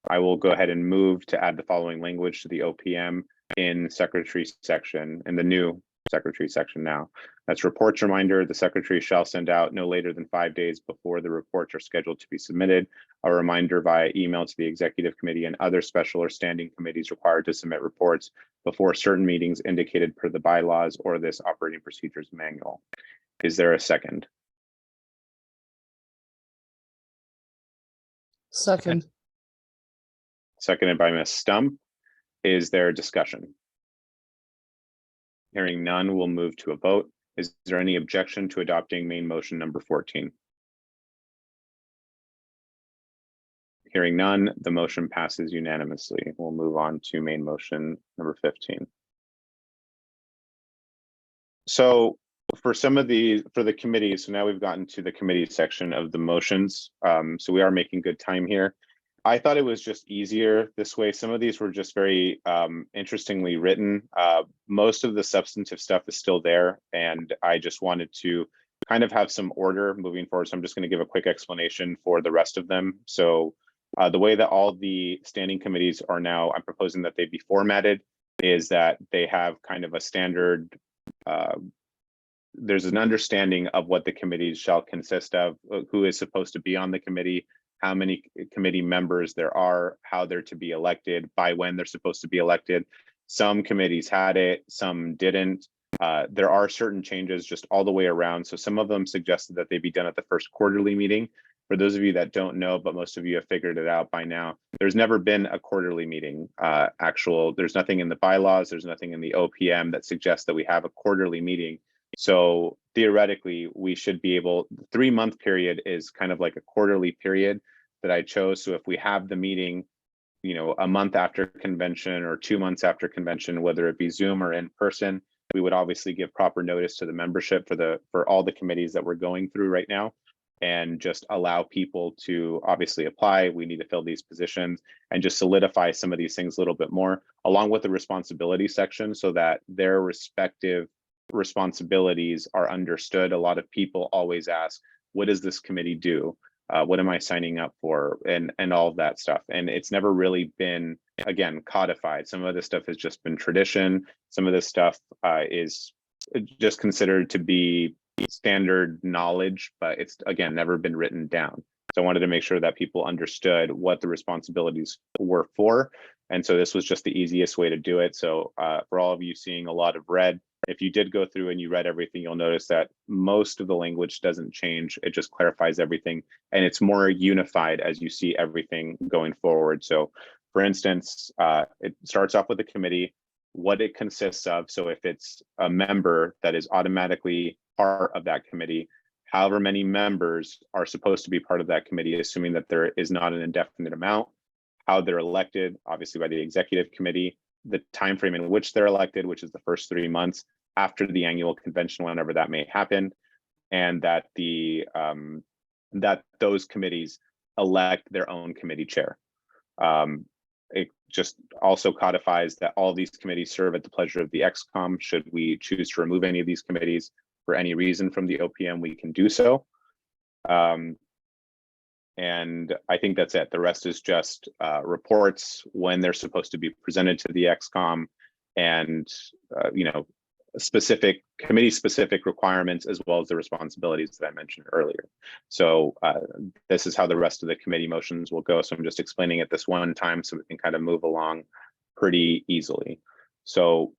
I will go ahead and move to add the following language to the OPM in secretary section, in the new secretary section now. That's reports reminder. The secretary shall send out no later than 5 days before the reports are scheduled to be submitted a reminder via email to the executive committee and other special or standing committees required to submit reports before certain meetings indicated per the bylaws or this operating procedures manual. Is there a second? Second. Seconded by Ms. Stump. Is there discussion? Hearing none, we'll move to a vote. Is there any objection to adopting main motion number 14? Hearing none, the motion passes unanimously. We'll move on to main motion number 15. So for some of the, for the committees, so now we've gotten to the committee section of the motions. So we are making good time here. I thought it was just easier this way. Some of these were just very interestingly written. Most of the substantive stuff is still there, and I just wanted to kind of have some order moving forward. So I'm just going to give a quick explanation for the rest of them. So the way that all the standing committees are now, I'm proposing that they be formatted, is that they have kind of a standard, there's an understanding of what the committees shall consist of, who is supposed to be on the committee, how many committee members there are, how they're to be elected, by when they're supposed to be elected. Some committees had it, some didn't. There are certain changes just all the way around. So some of them suggested that they be done at the first quarterly meeting. For those of you that don't know, but most of you have figured it out by now, there's never been a quarterly meeting. There's nothing in the bylaws, there's nothing in the OPM that suggests that we have a quarterly meeting. So theoretically, we should be able, the 3-month period is kind of like a quarterly period that I chose. So if we have the meeting, you know, a month after convention or 2 months after convention, whether it be Zoom or in person, we would obviously give proper notice to the membership for all the committees that we're going through right now, and just allow people to obviously apply. We need to fill these positions and just solidify some of these things a little bit more, along with the responsibility section, so that their respective responsibilities are understood. A lot of people always ask, what does this committee do? What am I signing up for? And all of that stuff. And it's never really been, again, codified. Some of this stuff has just been tradition. Some of this stuff is just considered to be standard knowledge, but it's, again, never been written down. So I wanted to make sure that people understood what the responsibilities were for. And so this was just the easiest way to do it. So for all of you seeing a lot of red, if you did go through and you read everything, you'll notice that most of the language doesn't change. It just clarifies everything, and it's more unified as you see everything going forward. So for instance, it starts off with the committee, what it consists of. So if it's a member that is automatically part of that committee, however many members are supposed to be part of that committee, assuming that there is not an indefinite amount, how they're elected, obviously by the executive committee, the time frame in which they're elected, which is the first 3 months after the annual convention, whenever that may happen, and that the that those committees elect their own committee chair. It just also codifies that all these committees serve at the pleasure of the XCOM. Should we choose to remove any of these committees for any reason from the OPM, we can do so. And I think that's it. The rest is just reports when they're supposed to be presented to the XCOM, and you know, specific committee specific requirements, as well as the responsibilities that I mentioned earlier. So this is how the rest of the committee motions will go. So I'm just explaining it this one time so we can kind of move along pretty easily. So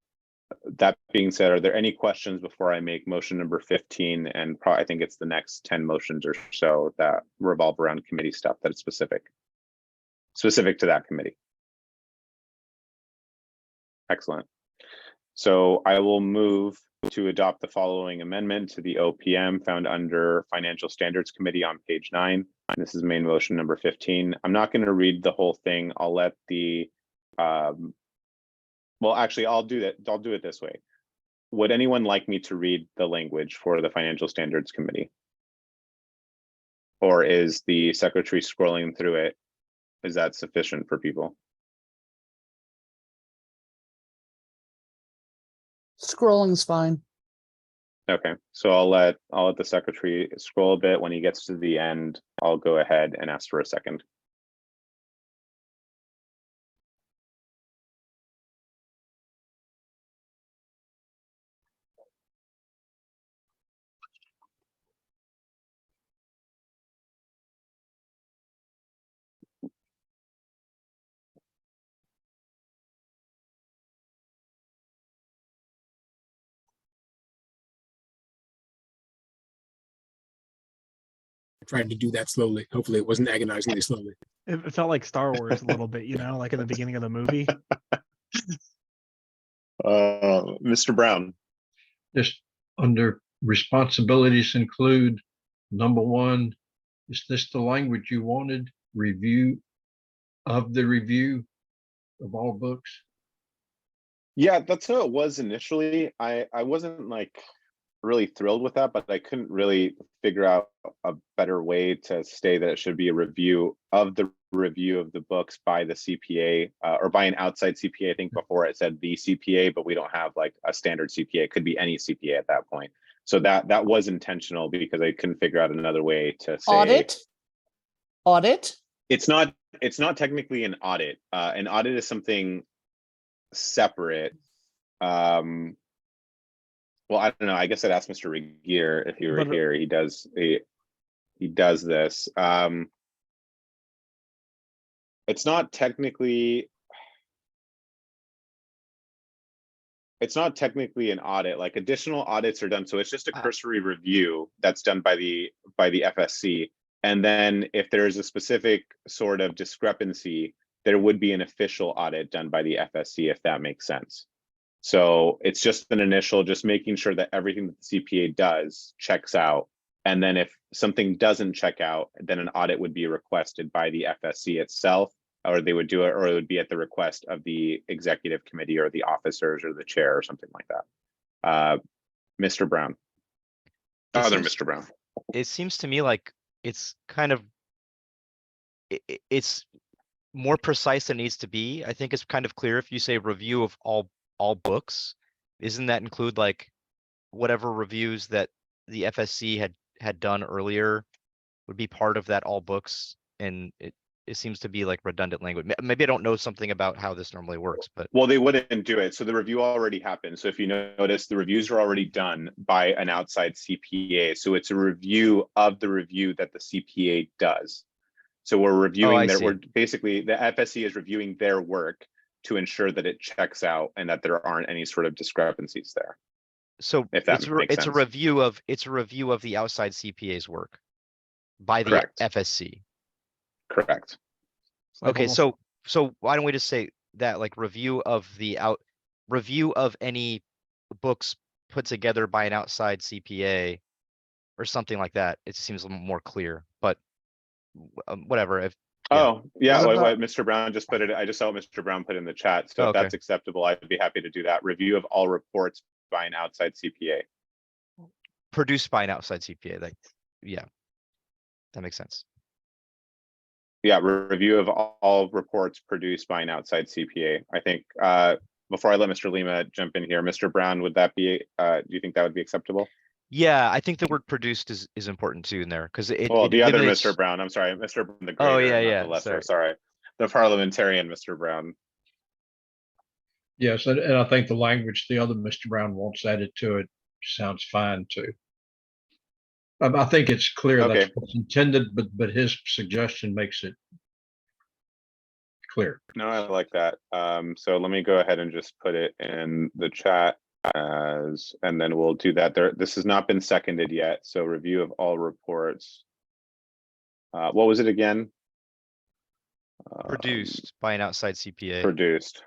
that being said, are there any questions before I make motion number 15? And I think it's the next 10 motions or so that revolve around committee stuff that is specific to that committee. Excellent. So I will move to adopt the following amendment to the OPM found under Financial Standards Committee on page 9. This is main motion number 15. I'm not going to read the whole thing. I'll let the well, actually, I'll do that. I'll do it this way. Would anyone like me to read the language for the Financial Standards Committee? Or is the secretary scrolling through it? Is that sufficient for people? Scrolling's fine. Okay, so I'll let the secretary scroll a bit. When he gets to the end, I'll go ahead and ask for a second. I tried to do that slowly. Hopefully it wasn't agonizingly slowly. It felt like Star Wars a little bit, you know, like in the beginning of the movie. Mr. Brown. Just under responsibilities include, number 1, is this the language you wanted? Review of all books? Yeah, that's how it was initially. I wasn't like really thrilled with that, but I couldn't really figure out a better way to say that it should be a review of the books by the CPA or by an outside CPA. I think before it said the CPA, but we don't have like a standard CPA. It could be any CPA at that point. So that was intentional because I couldn't figure out another way to say Audit? it's not technically an audit. An audit is something separate. Well, I don't know. I guess I'd ask Mr. Regier if he were here. He does this. It's not technically an audit. Like additional audits are done, so it's just a cursory review that's done by the FSC. And then if there's a specific sort of discrepancy, there would be an official audit done by the FSC, if that makes sense. So it's just an initial, just making sure that everything that the CPA does checks out. And then if something doesn't check out, then an audit would be requested by the FSC itself, or they would do it, or it would be at the request of the executive committee or the officers or the chair or something like that. Mr. Brown. Mr. Brown. It seems to me like it's kind of, it's more precise than it needs to be. I think it's kind of clear if you say review of all books. Isn't that include like whatever reviews that the FSC had done earlier would be part of that all books? And it seems to be like redundant language. Maybe I don't know something about how this normally works, but well, they wouldn't do it. So the review already happened. So if you notice, the reviews are already done by an outside CPA. So it's a review of the review that the CPA does. So we're reviewing we're basically, the FSC is reviewing their work to ensure that it checks out and that there aren't any sort of discrepancies there. So if that makes sense. a review of the outside CPA's work by the FSC. Correct. Okay, so why don't we just say that, like review of any books put together by an outside CPA or something like that. It seems a little more clear, but whatever. What Mr. Brown just put it. I just saw what Mr. Brown put in the chat. So if that's acceptable, I'd be happy to do that. Review of all reports by an outside CPA. Produced by an outside CPA. Like, yeah, that makes sense. Yeah, review of all reports produced by an outside CPA. I think before I let Mr. Lima jump in here, Mr. Brown, would that be? Do you think that would be acceptable? Yeah, I think the word produced is important too in there because it. Well, the other eliminates... Mr. Brown. I'm sorry, Mr. Brown, the greater, not the lesser. Sorry, the parliamentarian Mr. Brown. Yes, and I think the language the other Mr. Brown wants added to it sounds fine too. I think it's clear that's what's intended, but his suggestion makes it clear. No, I like that. So let me go ahead and just put it in the chat and then we'll do that. This has not been seconded yet. So review of all reports. What was it again? Produced by an outside CPA. Produced.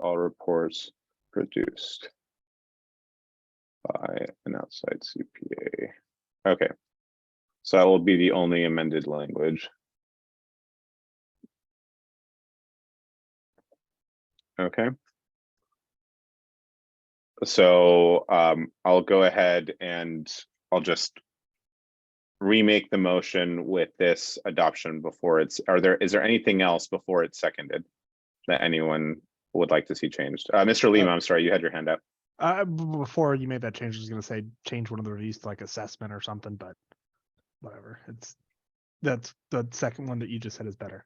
All reports produced by an outside CPA. Okay. So that will be the only amended language. Okay. So I'll go ahead and I'll just remake the motion with this adoption before it's, is there anything else before it's seconded that anyone would like to see changed? Mr. Lima, I'm sorry, you had your hand up. Before you made that change, I was going to say change one of the reviews to like assessment or something, but whatever. That's the second one that you just said is better.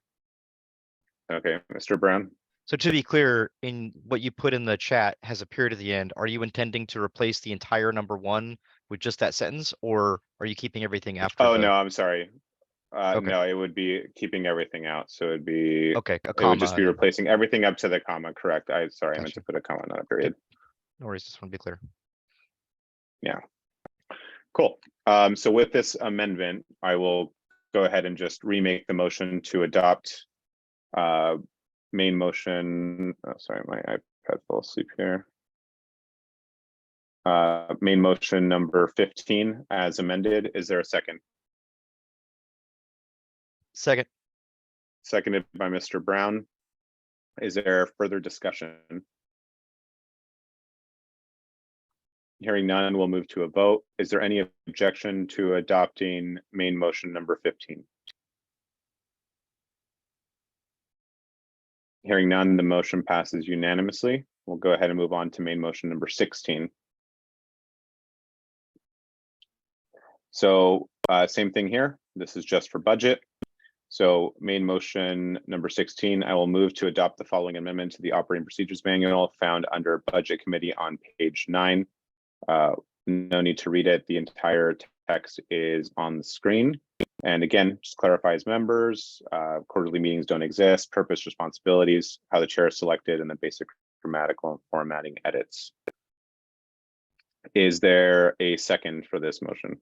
Okay, Mr. Brown. So to be clear, in what you put in the chat has a period at the end. Are you intending to replace the entire number one with just that sentence, or are you keeping everything after? Oh, no, I'm sorry. No, it would be keeping everything out. So it'd be, a it comma. would just be replacing everything up to the comma, correct? I meant to put a comma, not a period. No worries, just want to be clear. Yeah, cool. So with this amendment, I will go ahead and just remake the motion to adopt main motion. Oh, sorry, my iPad fell asleep here. Main motion number 15 as amended. Is there a second? Second. Seconded by Mr. Brown. Is there further discussion? Hearing none, we'll move to a vote. Is there any objection to adopting main motion number 15? Hearing none, the motion passes unanimously. We'll go ahead and move on to main motion number 16. So same thing here. This is just for budget. So main motion number 16, I will move to adopt the following amendment to the operating procedures manual found under budget committee on page 9. No need to read it. The entire text is on the screen. And again, just clarifies members, quarterly meetings don't exist, purpose, responsibilities, how the chair is selected, and the basic grammatical and formatting edits. Is there a second for this motion?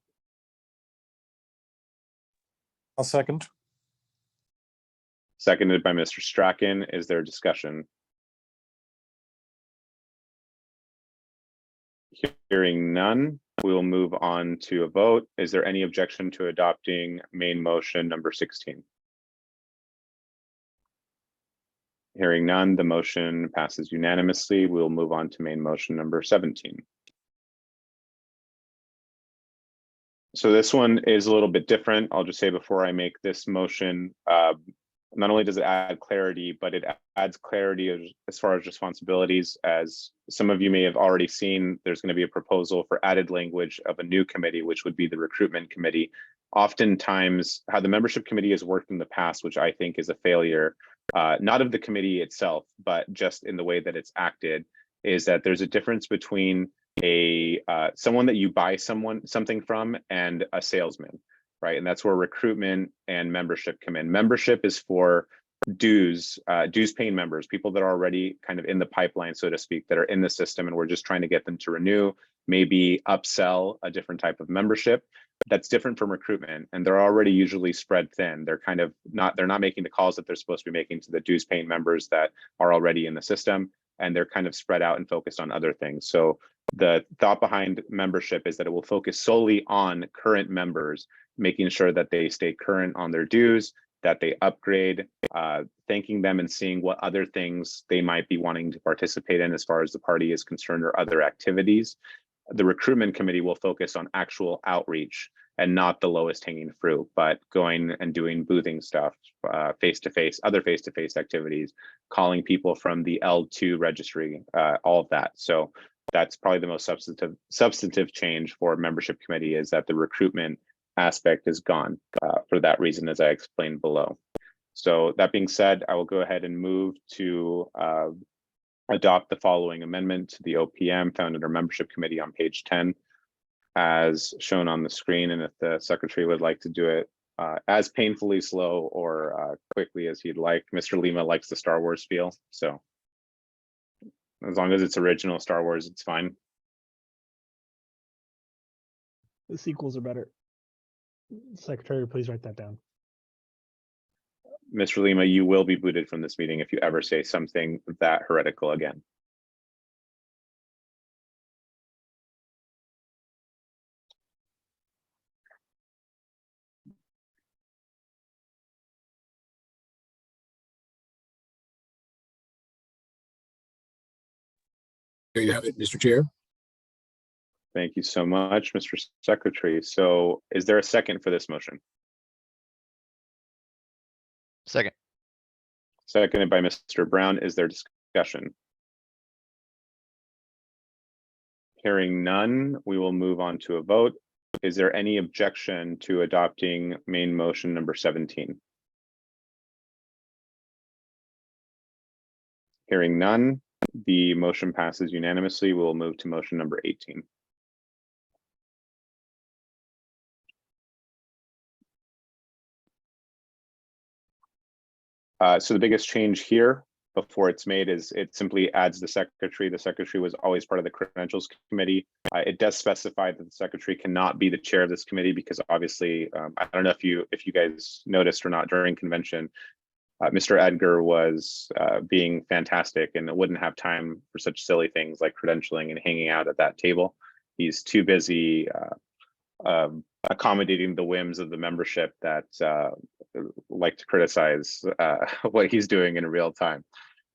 I'll second. Seconded by Mr. Strachan. Is there discussion? Hearing none, we will move on to a vote. Is there any objection to adopting main motion number 16? Hearing none, the motion passes unanimously. We'll move on to main motion number 17. So this one is a little bit different. I'll just say before I make this motion, not only does it add clarity, but it adds clarity as far as responsibilities. As some of you may have already seen, there's going to be a proposal for added language of a new committee, which would be the recruitment committee. Oftentimes, how the membership committee has worked in the past, which I think is a failure, not of the committee itself, but just in the way that it's acted, is that there's a difference between someone that you buy something from and a salesman. Right, and that's where recruitment and membership come in. Membership is for dues paying members, people that are already kind of in the pipeline, so to speak, that are in the system, and we're just trying to get them to renew, maybe upsell a different type of membership. That's different from recruitment, and they're already usually spread thin. They're kind of they're not making the calls that they're supposed to be making to the dues paying members that are already in the system, and they're kind of spread out and focused on other things. So the thought behind membership is that it will focus solely on current members, making sure that they stay current on their dues, that they upgrade, thanking them and seeing what other things they might be wanting to participate in as far as the party is concerned or other activities. The recruitment committee will focus on actual outreach and not the lowest hanging fruit, but going and doing boothing stuff, face-to-face, other face-to-face activities, calling people from the L2 registry, all of that. So that's probably the most substantive change for membership committee, is that the recruitment aspect is gone for that reason, as I explained below. So that being said, I will go ahead and move to adopt the following amendment to the OPM found under membership committee on page 10, as shown on the screen. And if the secretary would like to do it as painfully slow or quickly as he'd like. Mr. Lima likes the Star Wars feel, so as long as it's original Star Wars, it's fine. The sequels are better. Secretary, please write that down. Mr. Lima, you will be booted from this meeting if you ever say something that heretical again. There you have it, Mr. Chair. Thank you so much, Mr. Secretary. So is there a second for this motion? Second. Seconded by Mr. Brown. Is there discussion? Hearing none, we will move on to a vote. Is there any objection to adopting main motion number 17? Hearing none, the motion passes unanimously. We'll move to motion number 18. So the biggest change here before it's made is it simply adds the secretary. The secretary was always part of the credentials committee. It does specify that the secretary cannot be the chair of this committee because obviously, I don't know if you guys noticed or not during convention, Mr. Edgar was being fantastic and wouldn't have time for such silly things like credentialing and hanging out at that table. He's too busy accommodating the whims of the membership that like to criticize what he's doing in real time.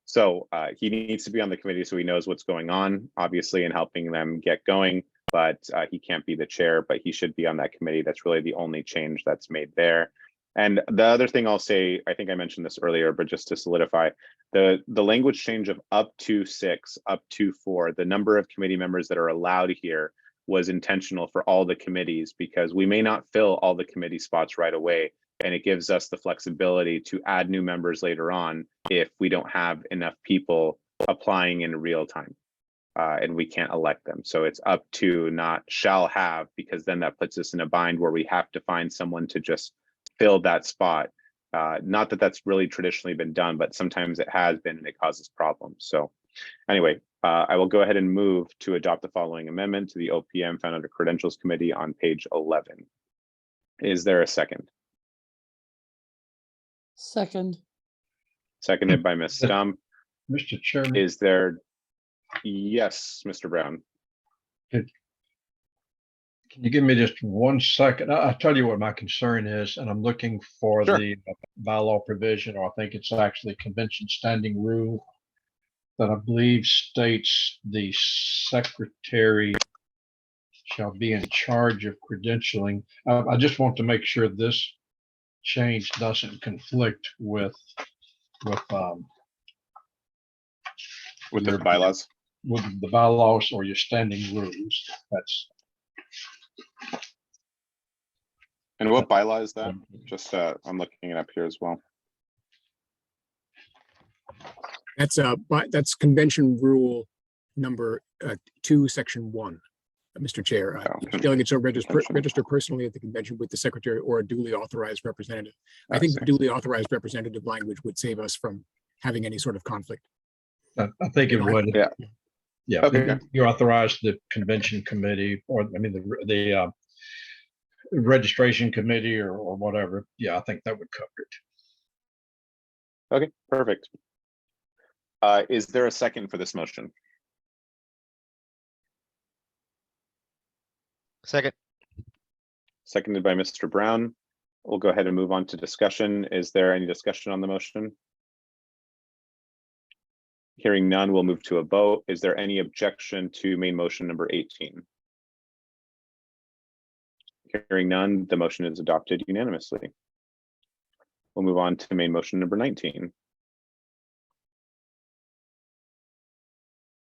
So he needs to be on the committee so he knows what's going on, obviously, and helping them get going. but he can't be the chair, but he should be on that committee. That's really the only change that's made there. And the other thing I'll say, I think I mentioned this earlier, but just to solidify, the language change of up to 6, up to 4, the number of committee members that are allowed here was intentional for all the committees, because we may not fill all the committee spots right away. And it gives us the flexibility to add new members later on if we don't have enough people applying in real time. And we can't elect them. So it's up to, not shall have, because then that puts us in a bind where we have to find someone to just fill that spot. Not that that's really traditionally been done, but sometimes it has been and it causes problems. So anyway, I will go ahead and move to adopt the following amendment to the OPM found under Credentials Committee on page 11. Is there a second? Second. Seconded by Ms. Stump. Mr. Chairman. Is there? Yes, Mr. Brown. Can you give me just 1 second? I'll tell you what my concern is, and I'm looking for Sure. the bylaw provision, or I think it's actually convention standing rule that I believe states the secretary shall be in charge of credentialing. I just want to make sure this change doesn't conflict with the your bylaws. with the bylaws or your standing rules. That's And what bylaw is that? Just I'm looking it up here as well. That's convention rule number 2, section 1, Mr. Chair. Delegates shall register personally at the convention with the secretary or a duly authorized representative. I think the duly authorized representative language would save us from having any sort of conflict. I think it would. Yeah. Yeah. Okay. You authorize the convention committee, or I mean the registration committee or whatever. Yeah, I think that would cover it. Okay, perfect. Is there a second for this motion? Second. Seconded by Mr. Brown. We'll go ahead and move on to discussion. Is there any discussion on the motion? Hearing none, we'll move to a vote. Is there any objection to main motion number 18? Hearing none, the motion is adopted unanimously. We'll move on to main motion number 19.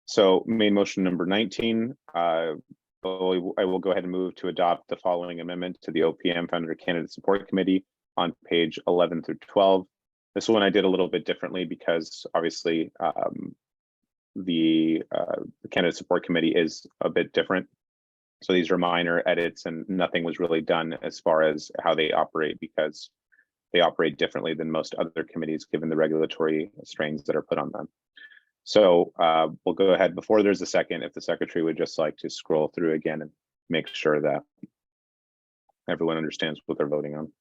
So main motion number 19, I will go ahead and move to adopt the following amendment to the OPM found under Candidate Support Committee on page 11 through 12. This one I did a little bit differently because obviously the Candidate Support Committee is a bit different. So these are minor edits and nothing was really done as far as how they operate, because they operate differently than most other committees given the regulatory strains that are put on them. So we'll go ahead, before there's a second, if the secretary would just like to scroll through again and make sure that everyone understands what they're voting on.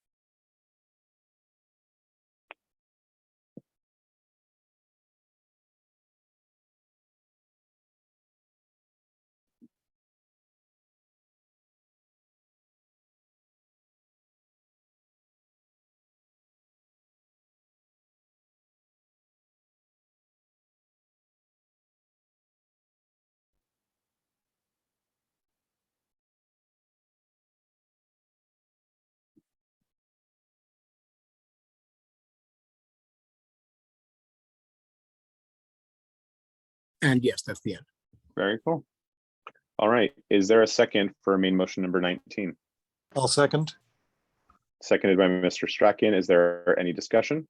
And yes, that's the end. Very cool. All right, is there a second for main motion number 19? I'll second. Seconded by Mr. Strachan. Is there any discussion?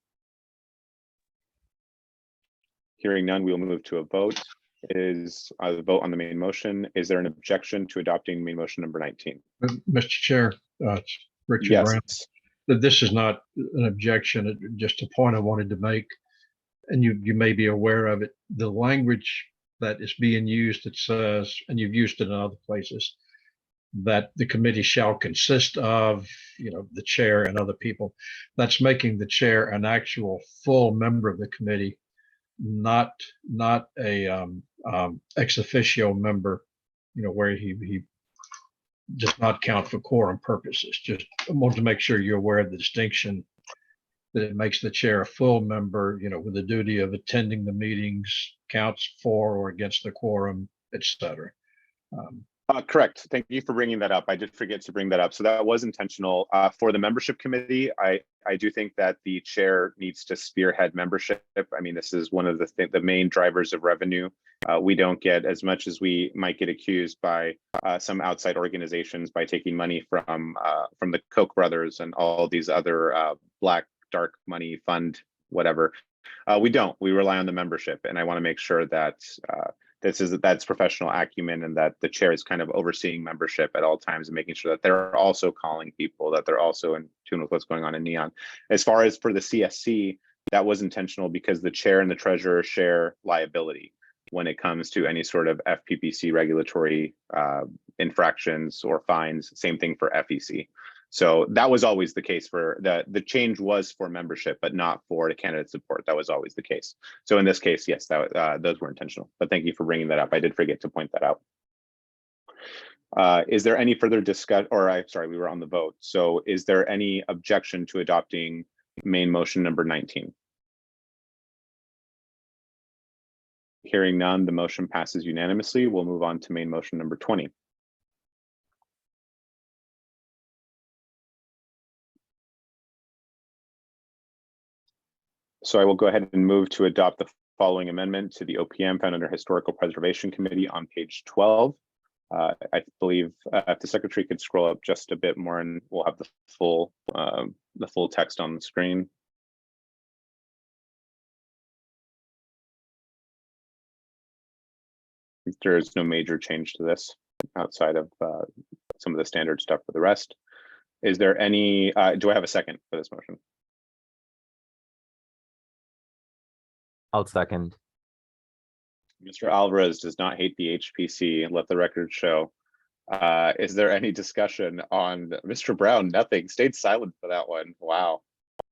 Hearing none, we will move to a vote. Is the vote on the main motion. Is there an objection to adopting main motion number 19? Mr. Chair, it's Richard Yes. Brown. This is not an objection, just a point I wanted to make, and you may be aware of it. The language that is being used, it says, and you've used it in other places, that the committee shall consist of, the chair and other people. That's making the chair an actual full member of the committee, not a ex officio member, where he does not count for quorum purposes. Just I want to make sure you're aware of the distinction, that it makes the chair a full member, with the duty of attending the meetings, counts for or against the quorum, etc. Correct. Thank you for bringing that up. I did forget to bring that up. So that was intentional. For the membership committee, I do think that the chair needs to spearhead membership. I mean, this is one of the main drivers of revenue. We don't get as much as we might get accused by some outside organizations by taking money from the Koch brothers and all these other black dark money fund, whatever. We don't. We rely on the membership, and I want to make sure that that's professional acumen, and that the chair is kind of overseeing membership at all times and making sure that they're also calling people, that they're also in tune with what's going on in Neon. As far as for the CSC, that was intentional because the chair and the treasurer share liability when it comes to any sort of FPPC regulatory infractions or fines. Same thing for FEC. So that was always the case for the change was for membership, but not for the candidate support. That was always the case. So in this case, yes, that those were intentional. But thank you for bringing that up. I did forget to point that out. Is there any further discussion? Or I'm sorry, we were on the vote. So is there any objection to adopting main motion number 19? Hearing none, the motion passes unanimously. We'll move on to main motion number 20. So I will go ahead and move to adopt the following amendment to the OPM found under Historical Preservation Committee on page 12. I believe if the secretary could scroll up just a bit more, and we'll have the full text on the screen. There is no major change to this outside of some of the standard stuff for the rest. Is there any, do I have a second for this motion? I'll second. Mr. Alvarez does not hate the HPC, let the record show. Is there any discussion on Mr. Brown? Nothing, stayed silent for that one. Wow.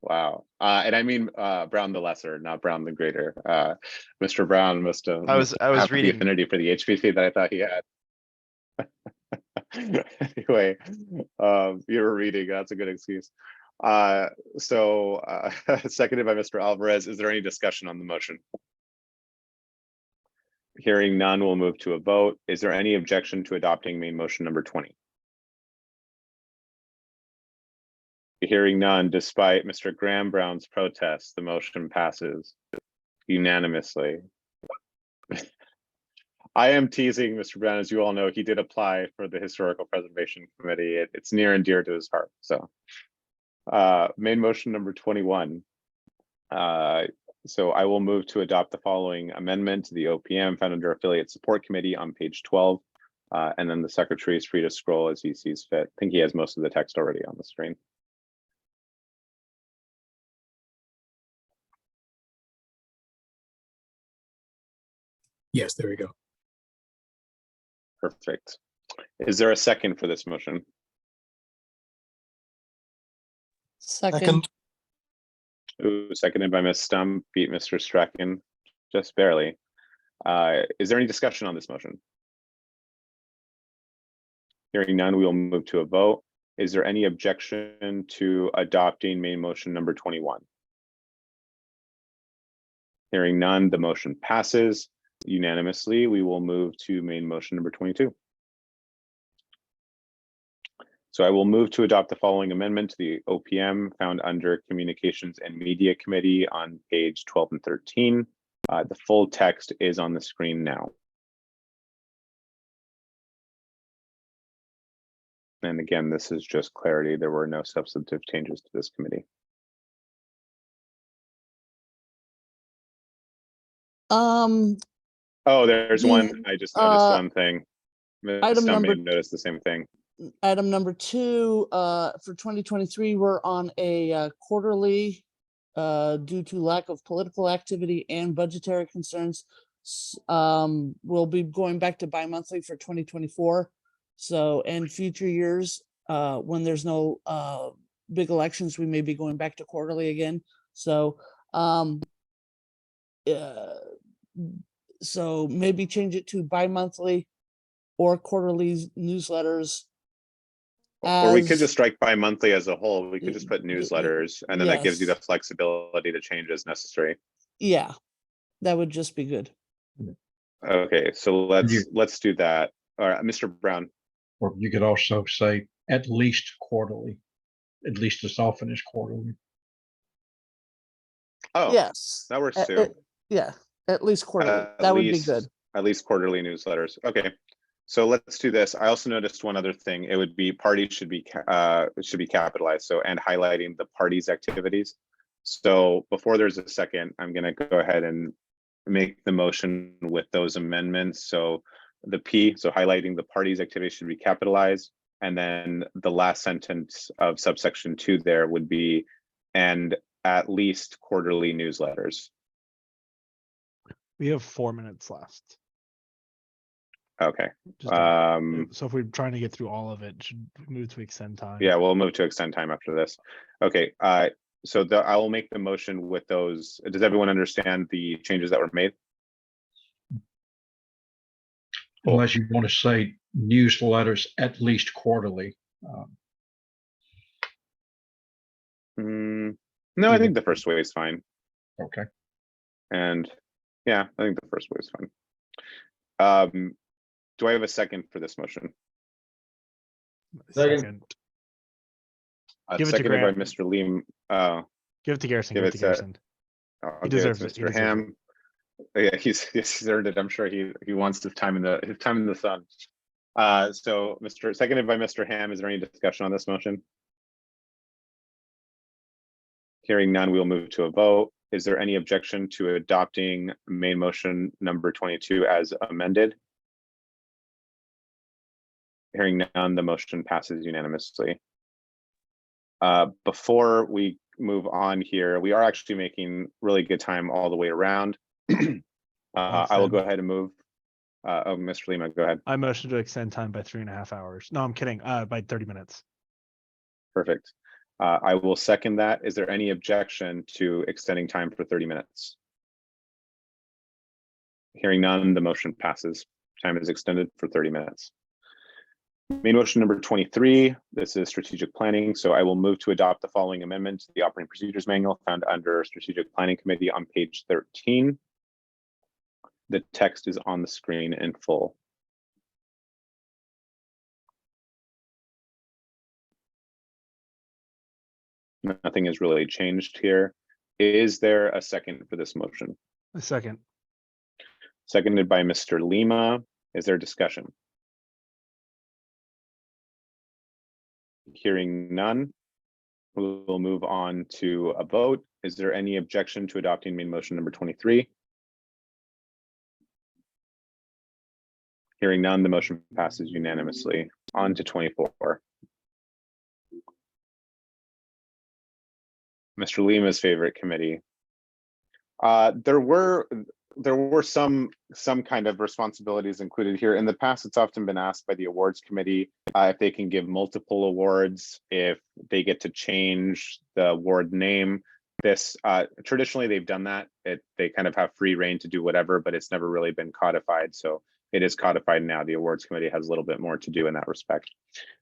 Wow. And I mean Brown the lesser, not Brown the greater. Mr. Brown must have I was reading the affinity for the HPC that I thought he had. Anyway, you were reading, that's a good excuse. Seconded by Mr. Alvarez. Is there any discussion on the motion? Hearing none, we'll move to a vote. Is there any objection to adopting main motion number 20? Hearing none, despite Mr. Graham Brown's protest, the motion passes unanimously. I am teasing Mr. Brown. As you all know, he did apply for the Historical Preservation Committee. It's near and dear to his heart. So main motion number 21. So I will move to adopt the following amendment to the OPM found under Affiliate Support Committee on page 12. And then the secretary is free to scroll as he sees fit. I think he has most of the text already on the screen. Yes, there we go. Perfect. Is there a second for this motion? Second. Ooh, seconded by Ms. Stump, beat Mr. Strachan just barely. Is there any discussion on this motion? Hearing none, we will move to a vote. Is there any objection to adopting main motion number 21? Hearing none, the motion passes unanimously. We will move to main motion number 22. So I will move to adopt the following amendment to the OPM found under Communications and Media Committee on page 12 and 13. The full text is on the screen now. And again, this is just clarity. There were no substantive changes to this committee. Oh, there's one. I just noticed one thing. Ms. Stump may have noticed the same thing. Item number 2, for 2023, we're on a quarterly due to lack of political activity and budgetary concerns. We'll be going back to bi-monthly for 2024. So, and future years, when there's no big elections, we may be going back to quarterly again. So, so maybe change it to bi-monthly or quarterly newsletters. Or we could just strike bi-monthly as a whole. We could just put newsletters, and then that gives you the flexibility to change as necessary. Yeah, that would just be good. Okay, so let's do that. All right, Mr. Brown. Or you could also say at least quarterly, at least as often as quarterly. Oh, Yes. that works At- too. Yeah, at least quarterly. At That would be least- good. At least quarterly newsletters. Okay. So let's do this. I also noticed one other thing. It would be party should be capitalized. So, and highlighting the party's activities. So before there's a second, I'm going to go ahead and make the motion with those amendments. So the P, so highlighting the party's activities should be capitalized. And then the last sentence of subsection 2 there would be, and at least quarterly newsletters. We have 4 minutes left. Okay. Just so if we're trying to get through all of it, should we move to extend time? Yeah, we'll move to extend time after this. Okay, so I will make the motion with those. Does everyone understand the changes that were made? Cool. Unless you want to say newsletters at least quarterly. No, I think the first way is fine. Okay. And yeah, I think the first way is fine. Do I have a second for this motion? Second. Give it to Seconded by Graham. Mr. Lim. Give it to Garrison. Give Give it it to to- Garrison. I'll He give it deserves to it. He Mr. deserves Ham. Yeah, he's earned it. I'm sure he wants his time in the sun. So seconded by Mr. Ham. Is there any discussion on this motion? Hearing none, we will move to a vote. Is there any objection to adopting main motion number 22 as amended? Hearing none, the motion passes unanimously. Before we move on here, we are actually making really good time all the way around. I will go ahead and move. Mr. Lima, go ahead. I motion to extend time by 3.5 hours. No, I'm kidding. By 30 minutes. Perfect. I will second that. Is there any objection to extending time for 30 minutes? Hearing none, the motion passes. Time is extended for 30 minutes. Main motion number 23, this is strategic planning. So I will move to adopt the following amendment to the operating procedures manual found under strategic planning committee on page 13. The text is on the screen in full. Nothing has really changed here. Is there a second for this motion? A second. Seconded by Mr. Lima. Is there discussion? Hearing none, we'll move on to a vote. Is there any objection to adopting main motion number 23? Hearing none, the motion passes unanimously. On to 24. Mr. Lima's favorite committee. There were some kind of responsibilities included here. In the past, it's often been asked by the awards committee if they can give multiple awards, if they get to change the award name. This traditionally they've done that. They kind of have free reign to do whatever, but it's never really been codified. So it is codified now. The awards committee has a little bit more to do in that respect.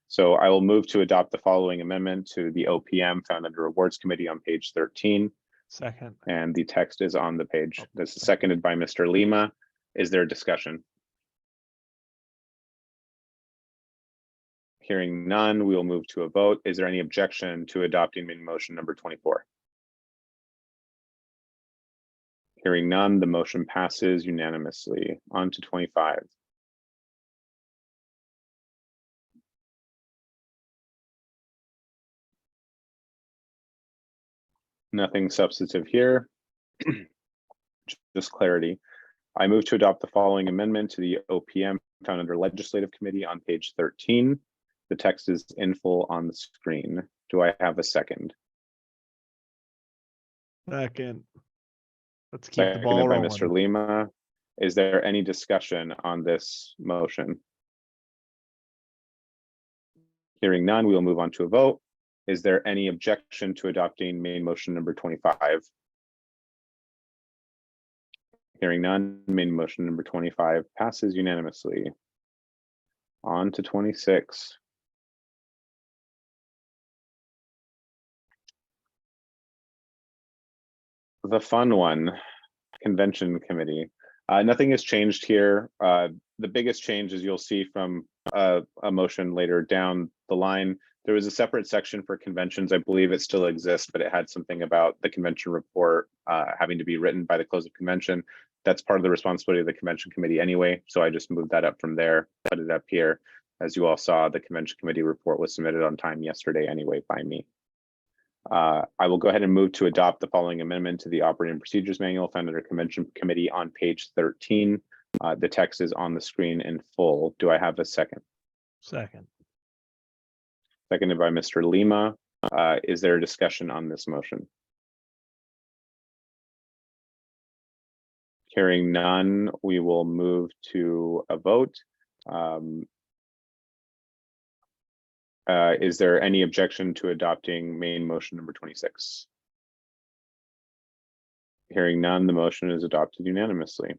So I will move to adopt the following amendment to the OPM found under awards committee on page 13. Second. And the text is on the page. This is seconded by Mr. Lima. Is there discussion? Hearing none, we will move to a vote. Is there any objection to adopting main motion number 24? Hearing none, the motion passes unanimously. On to 25. Nothing substantive here. Just clarity. I move to adopt the following amendment to the OPM found under legislative committee on page 13. The text is in full on the screen. Do I have a second? Second. Let's keep the Seconded ball by rolling. Mr. Lima. Is there any discussion on this motion? Hearing none, we will move on to a vote. Is there any objection to adopting main motion number 25? Hearing none, main motion number 25 passes unanimously. On to 26. The fun one, convention committee. Nothing has changed here. the biggest change is you'll see from a motion later down the line, there was a separate section for conventions. I believe it still exists, but it had something about the convention report having to be written by the close of convention. That's part of the responsibility of the convention committee anyway. So I just moved that up from there, put it up here. As you all saw, the convention committee report was submitted on time yesterday anyway by me. I will go ahead and move to adopt the following amendment to the operating procedures manual found under convention committee on page 13. The text is on the screen in full. Do I have a second? Second. Seconded by Mr. Lima. Is there a discussion on this motion? Hearing none, we will move to a vote. Is there any objection to adopting main motion number 26? Hearing none, the motion is adopted unanimously.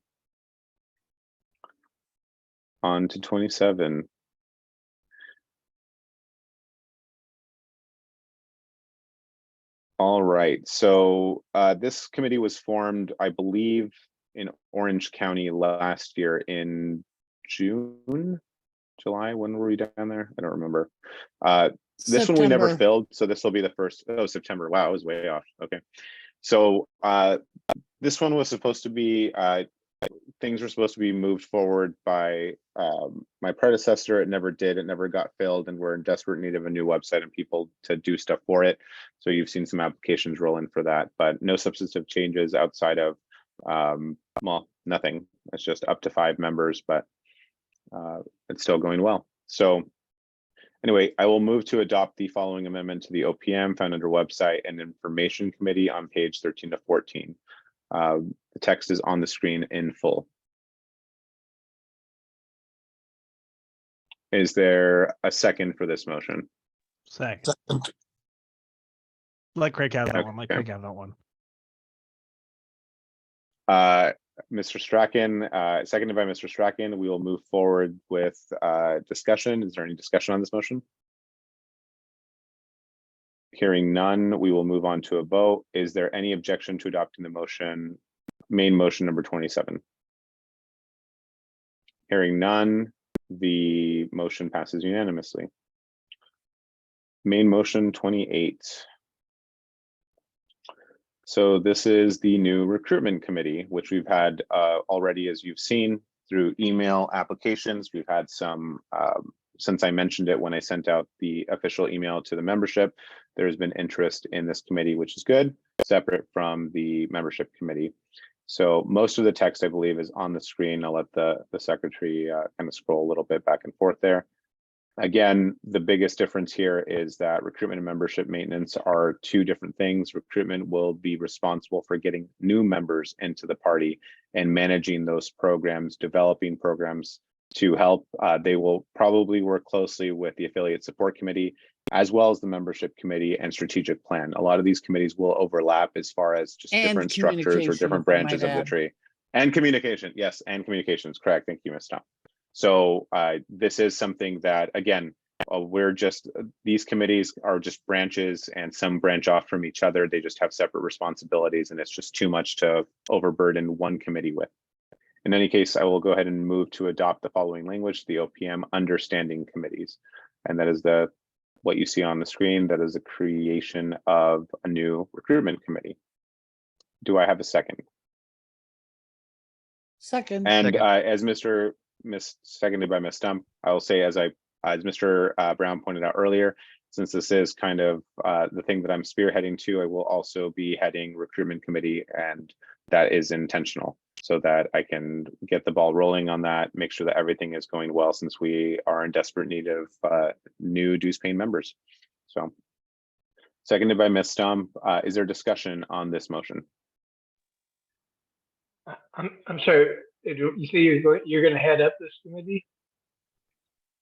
On to 27. All right, so this committee was formed, I believe, in Orange County last year in June, July. When were we down there? I don't remember. This one we never September. filled, so this will be the first. Oh, September. Wow, I was way off. Okay, so this one was supposed to be things were supposed to be moved forward by my predecessor. It never did. It never got filled, and we're in desperate need of a new website and people to do stuff for it. So you've seen some applications roll in for that, but no substantive changes outside of well, nothing. It's just up to 5 members, but it's still going well. So anyway, I will move to adopt the following amendment to the OPM found under website and information committee on page 13 to 14. The text is on the screen in full. Is there a second for this motion? Second. Let Craig have that one. Let Okay. Craig have that one. Mr. Strachan, seconded by Mr. Strachan. We will move forward with discussion. Is there any discussion on this motion? Hearing none, we will move on to a vote. Is there any objection to adopting the motion, main motion number 27? Hearing none, the motion passes unanimously. Main motion 28. So this is the new recruitment committee, which we've had already, as you've seen, through email applications. We've had some, since I mentioned it when I sent out the official email to the membership, there's been interest in this committee, which is good, separate from the membership committee. So most of the text, I believe, is on the screen. I'll let the secretary kind of scroll a little bit back and forth there. Again, the biggest difference here is that recruitment and membership maintenance are 2 different things. Recruitment will be responsible for getting new members into the party and managing those programs, developing programs to help. They will probably work closely with the affiliate support committee, as well as the membership committee and strategic plan. A lot of these committees will overlap as far as just different structures or different branches of the tree. And communication, yes, and communications, correct. Thank you, Ms. Tom. So this is something that, again, we're just, these committees are just branches and some branch off from each other. They just have separate responsibilities and it's just too much to overburden one committee with. In any case, I will go ahead and move to adopt the following language, the OPM understanding committees. And that is what you see on the screen. That is the creation of a new recruitment committee. Do I have a second? Second. And as seconded by Ms. Stump, I will say, as Mr. Brown pointed out earlier, since this is kind of the thing that I'm spearheading to, I will also be heading recruitment committee, and that is intentional so that I can get the ball rolling on that, make sure that everything is going well, since we are in desperate need of new dues paying members. So seconded by Ms. Stump. Is there discussion on this motion? I'm sorry. You say you're going to head up this committee?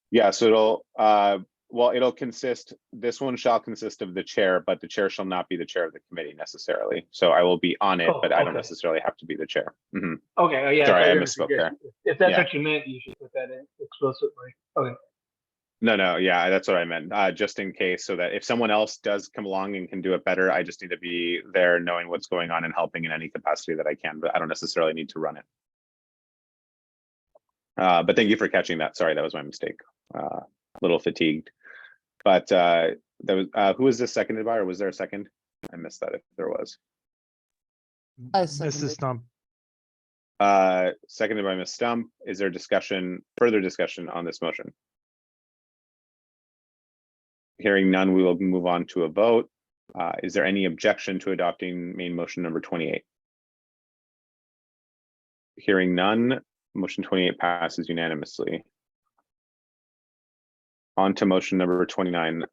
Yeah, so it'll consist, this one shall consist of the chair, but the chair shall not be the chair of the committee necessarily. So I will be on it, but I don't necessarily have to be the chair. Mm-hmm. Okay, yeah. Sorry, I misspoke there. If that's what you meant, you should put that in explicitly. Okay. No, yeah, that's what I meant. Just in case, so that if someone else does come along and can do it better, I just need to be there knowing what's going on and helping in any capacity that I can, but I don't necessarily need to run it. But thank you for catching that. Sorry, that was my mistake. A little fatigued. But that was who was this seconded by, or was there a second? I missed that if there was. I Mrs. seconded. Stump. Seconded by Ms. Stump. Is there further discussion on this motion? Hearing none, we will move on to a vote. Is there any objection to adopting main motion number 28? Hearing none, motion 28 passes unanimously. On to motion number 29.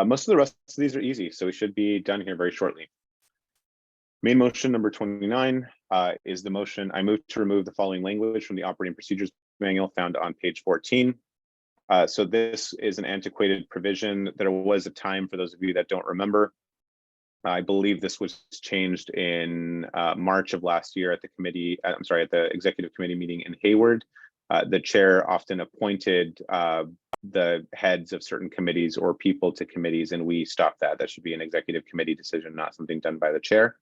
Most of the rest of these are easy, so we should be done here very shortly. Main motion number 29 is the motion. I move to remove the following language from the operating procedures manual found on page 14. So this is an antiquated provision. There was a time, for those of you that don't remember, I believe this was changed in March of last year at the committee, at the executive committee meeting in Hayward. The chair often appointed the heads of certain committees or people to committees, and we stopped that. That should be an executive committee decision, not something done by the chair.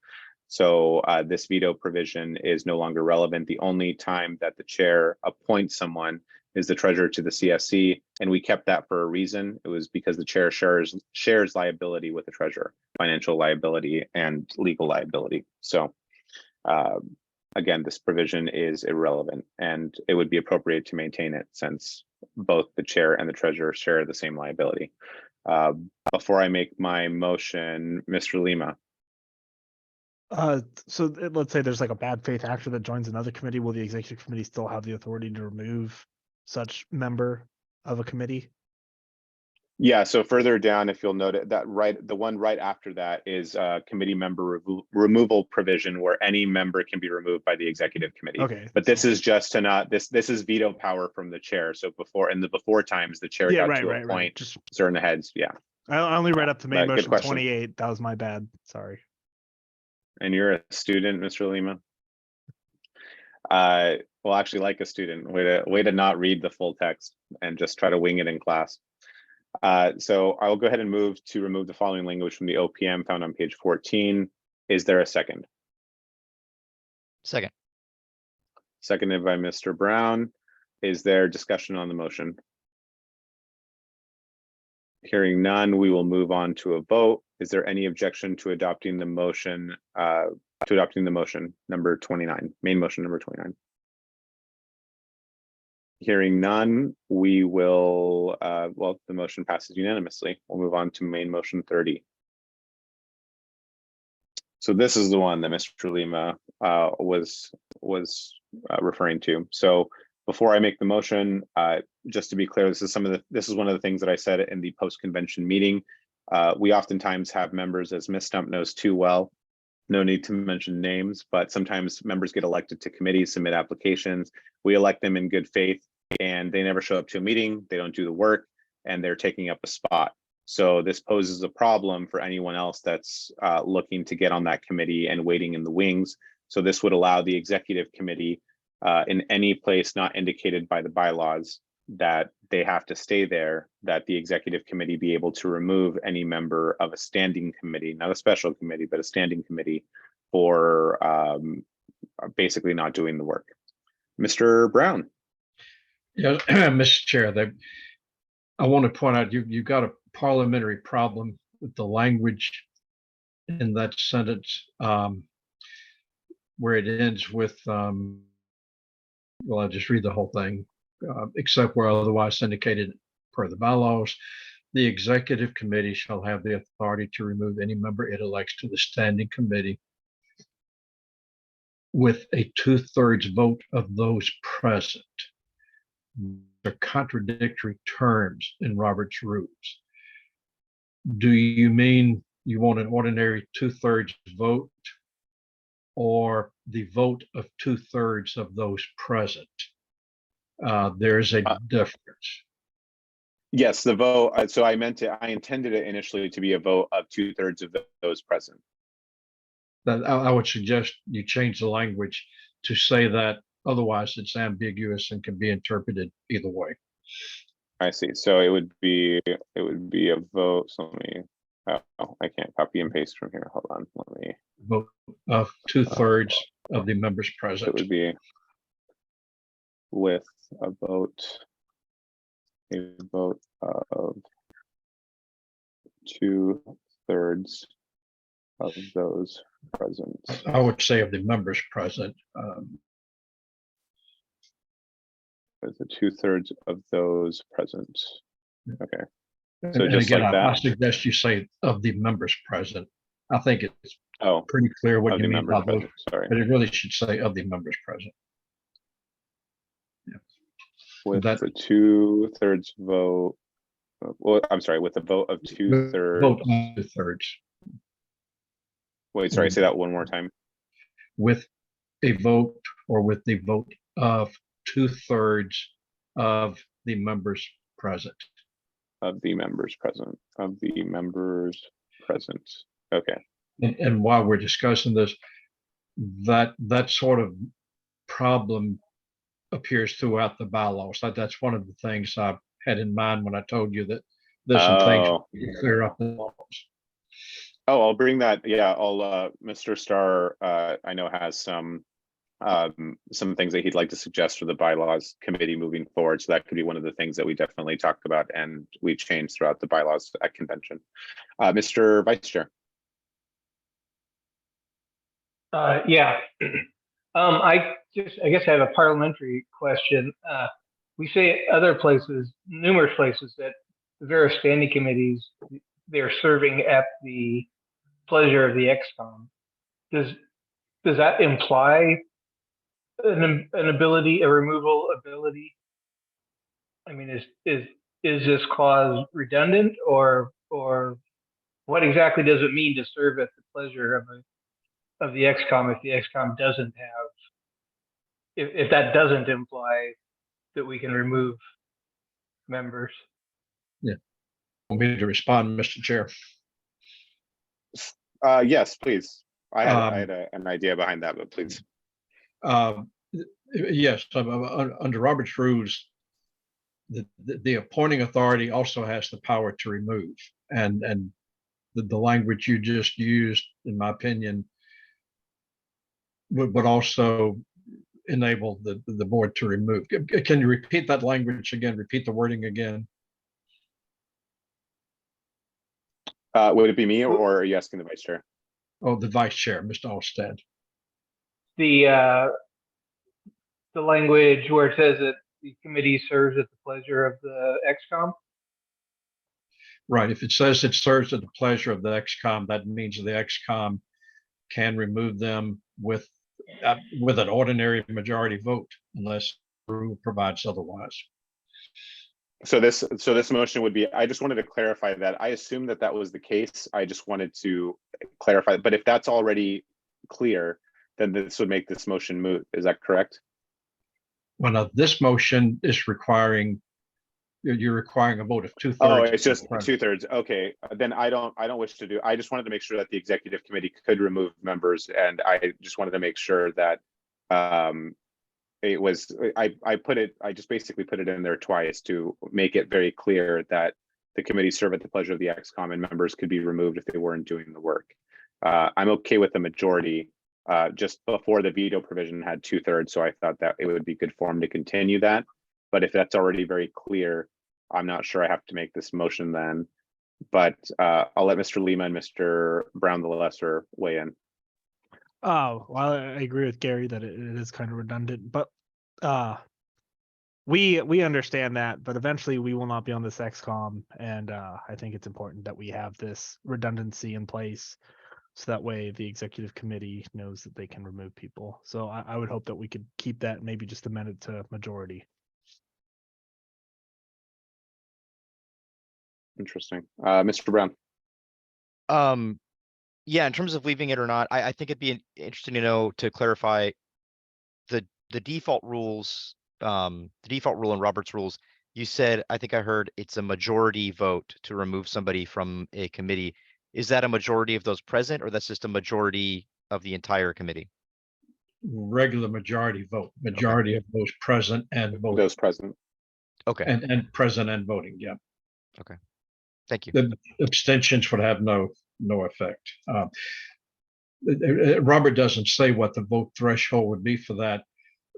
So this veto provision is no longer relevant. The only time that the chair appoints someone is the treasurer to the CSC, and we kept that for a reason. It was because the chair shares liability with the treasurer, financial liability and legal liability. So again, this provision is irrelevant, and it would be appropriate to maintain it since both the chair and the treasurer share the same liability. Before I make my motion, Mr. Lima. So let's say there's like a bad faith actor that joins another committee. Will the executive committee still have the authority to remove such member of a committee? Yeah, so further down, if you'll note it, that the one right after that is committee member removal provision, where any member can be removed by the executive committee. Okay. But this is just to not, this is veto power from the chair. So in the before times, the chair got to appoint Just certain heads. Yeah. I only read up to main Good motion question. 28. That was my bad. Sorry. And you're a student, Mr. Lima? Well, actually, like a student, way to not read the full text and just try to wing it in class. So I'll go ahead and move to remove the following language from the OPM found on page 14. Is there a second? Second. Seconded by Mr. Brown. Is there discussion on the motion? Hearing none, we will move on to a vote. Is there any objection to adopting the motion, number 29, main motion number 29? Hearing none, we will, well, the motion passes unanimously. We'll move on to main motion 30. So this is the one that Mr. Lima was referring to. So before I make the motion, just to be clear, this is one of the things that I said in the post-convention meeting. We oftentimes have members, as Ms. Stump knows too well, no need to mention names, but sometimes members get elected to committees, submit applications. We elect them in good faith, and they never show up to a meeting, they don't do the work, and they're taking up a spot. So this poses a problem for anyone else that's looking to get on that committee and waiting in the wings. So this would allow the executive committee in any place not indicated by the bylaws that they have to stay there, that the executive committee be able to remove any member of a standing committee, not a special committee, but a standing committee, for basically not doing the work. Mr. Brown. Yeah, Mr. Chair, I want to point out you got a parliamentary problem with the language in that sentence, where it ends with, well, I'll just read the whole thing. Except where otherwise indicated per the bylaws, the executive committee shall have the authority to remove any member it elects to the standing committee with a 2/3 vote of those present. They're contradictory terms in Robert's rules. Do you mean you want an ordinary 2/3 vote, or the vote of 2/3 of those present? There's a difference. Yes, the vote. So I intended it initially to be a vote of 2/3 of those present. That I would suggest you change the language to say that, otherwise it's ambiguous and can be interpreted either way. I see. So it would be a vote. So let me. Oh, I can't copy and paste from here. Hold on. Let me. Vote of 2/3 of the members present. It would be. with a vote of 2/3 of those present. I would say of the members present. With the 2/3 of those present. Okay. And, So and just again, like I that. suggest you say of the members present. I think it's Oh, pretty clear what of you the mean by members vote, present. Sorry. but it really should say of the members present. With That- the 2/3 vote. Well, I'm sorry, with the vote of 2/3. Vote on 2/3. Wait, sorry, say that one more time. With a vote or with the vote of 2/3 of the members present. Of the members present. Of the members present. Okay. And while we're discussing this, that sort of problem appears throughout the bylaws. That's one of the things I had in mind when I told you that there's some things to clear up the laws. Oh, I'll bring that. Yeah, Mr. Starr, I know has some things that he'd like to suggest for the bylaws committee moving forward. So that could be one of the things that we definitely talked about and we changed throughout the bylaws at convention. Mr. Vice Chair. Yeah. I guess I have a parliamentary question. We say other places, numerous places, that the various standing committees, they're serving at the pleasure of the XCOM. Does that imply an ability, a removal ability? I mean, is this clause redundant, or what exactly does it mean to serve at the pleasure of the XCOM if the XCOM doesn't have, if that doesn't imply that we can remove members? Yeah. Want me to respond, Mr. Chair? Yes, please. I had an idea behind that, but please. Yes, under Robert's rules, the appointing authority also has the power to remove, and the language you just used, in my opinion, would also enable the board to remove. Can you repeat that language again? Repeat the wording again. Would it be me, or are you asking the vice chair? Oh, the vice chair, Mr. Alstead. The language where it says that the committee serves at the pleasure of the XCOM. Right. If it says it serves at the pleasure of the XCOM, that means the XCOM can remove them with an ordinary majority vote, unless the rule provides otherwise. So this motion would be, I just wanted to clarify that. I assumed that was the case. I just wanted to clarify, but if that's already clear, then this would make this motion moot. Is that correct? Well, now this motion is requiring, you're requiring a vote of 2/3. Oh, it's just 2/3. Okay, then I don't wish to do. I just wanted to make sure that the executive committee could remove members, and I just wanted to make sure that it was. I just basically put it in there twice to make it very clear that the committee serve at the pleasure of the XCOM, and members could be removed if they weren't doing the work. I'm okay with the majority. Just before the veto provision had 2/3, so I thought that it would be good form to continue that. But if that's already very clear, I'm not sure I have to make this motion then. But I'll let Mr. Lima and Mr. Brown the Lesser weigh in. Oh, well, I agree with Gary that it is kind of redundant, but we understand that, but eventually we will not be on this XCOM, and I think it's important that we have this redundancy in place, so that way the executive committee knows that they can remove people. So I would hope that we could keep that, maybe just amend it to majority. Interesting. Mr. Brown. Yeah, in terms of leaving it or not, I think it'd be interesting to know, to clarify the default rules, the default rule in Robert's rules. You said, I think I heard it's a majority vote to remove somebody from a committee. Is that a majority of those present, or that's just a majority of the entire committee? Regular majority vote, majority of those present and voting. Those present. Okay. And present and voting, yeah. Okay. Thank you. The abstentions would have no effect. Robert doesn't say what the vote threshold would be for that.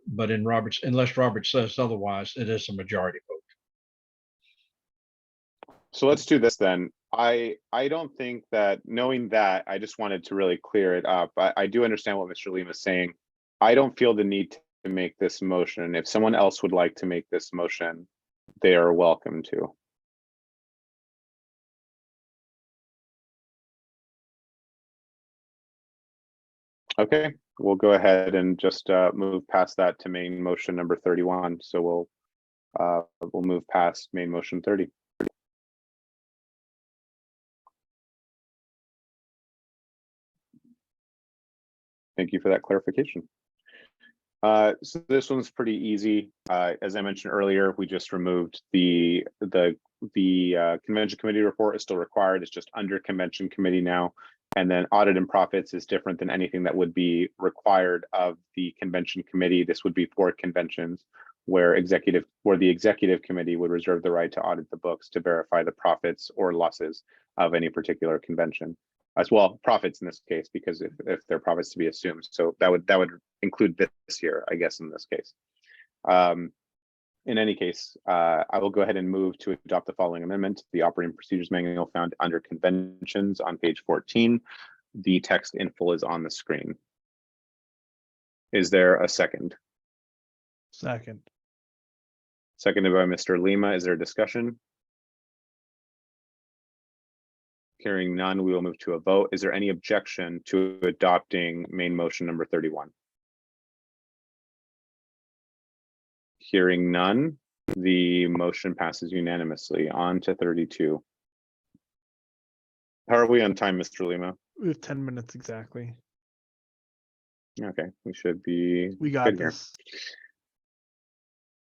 but in Roberts, unless Robert says otherwise, it is a majority vote. So let's do this then. I don't think that, knowing that, I just wanted to really clear it up. I do understand what Mr. Lima is saying. I don't feel the need to make this motion. If someone else would like to make this motion, they are welcome to. Okay, we'll go ahead and just move past that to main motion number 31. So we'll move past main motion 30. Thank you for that clarification. So this one's pretty easy. As I mentioned earlier, we just removed the convention committee report is still required. It's just under convention committee now. And then audit and profits is different than anything that would be required of the convention committee. This would be for conventions where the executive committee would reserve the right to audit the books to verify the profits or losses of any particular convention. As well, profits in this case, because if they're profits to be assumed. So that would include this here, I guess, in this case. In any case, I will go ahead and move to adopt the following amendment. The operating procedures manual found under conventions on page 14. The text in full is on the screen. Is there a second? Second. Seconded by Mr. Lima. Is there a discussion? Hearing none, we will move to a vote. Is there any objection to adopting main motion number 31? Hearing none, the motion passes unanimously. On to 32. How are we on time, Mr. Lima? We have 10 minutes exactly. Okay, we should be We got good here. this.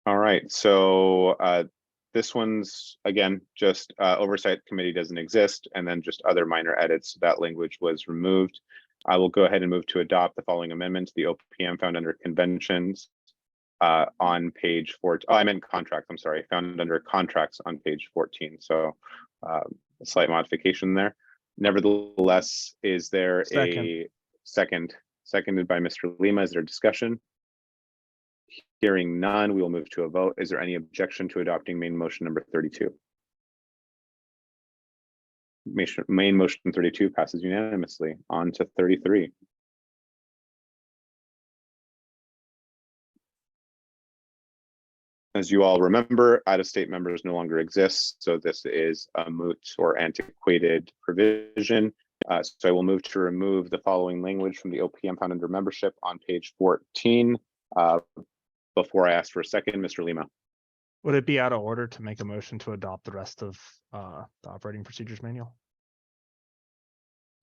All right, so this one's, again, just oversight committee doesn't exist, and then just other minor edits. That language was removed. I will go ahead and move to adopt the following amendments. The OPM found under conventions on page 14. Oh, I meant contracts, I'm sorry, found under contracts on page 14. So a slight modification there. Nevertheless, is there a second? Seconded by Mr. Lima. Is there discussion? Hearing none, we will move to a vote. Is there any objection to adopting main motion number 32? Main motion 32 passes unanimously. On to 33. As you all remember, out-of-state members no longer exist, so this is a moot or antiquated provision. So I will move to remove the following language from the OPM found under membership on page 14. Before I ask for a second, Mr. Lima. Would it be out of order to make a motion to adopt the rest of the operating procedures manual?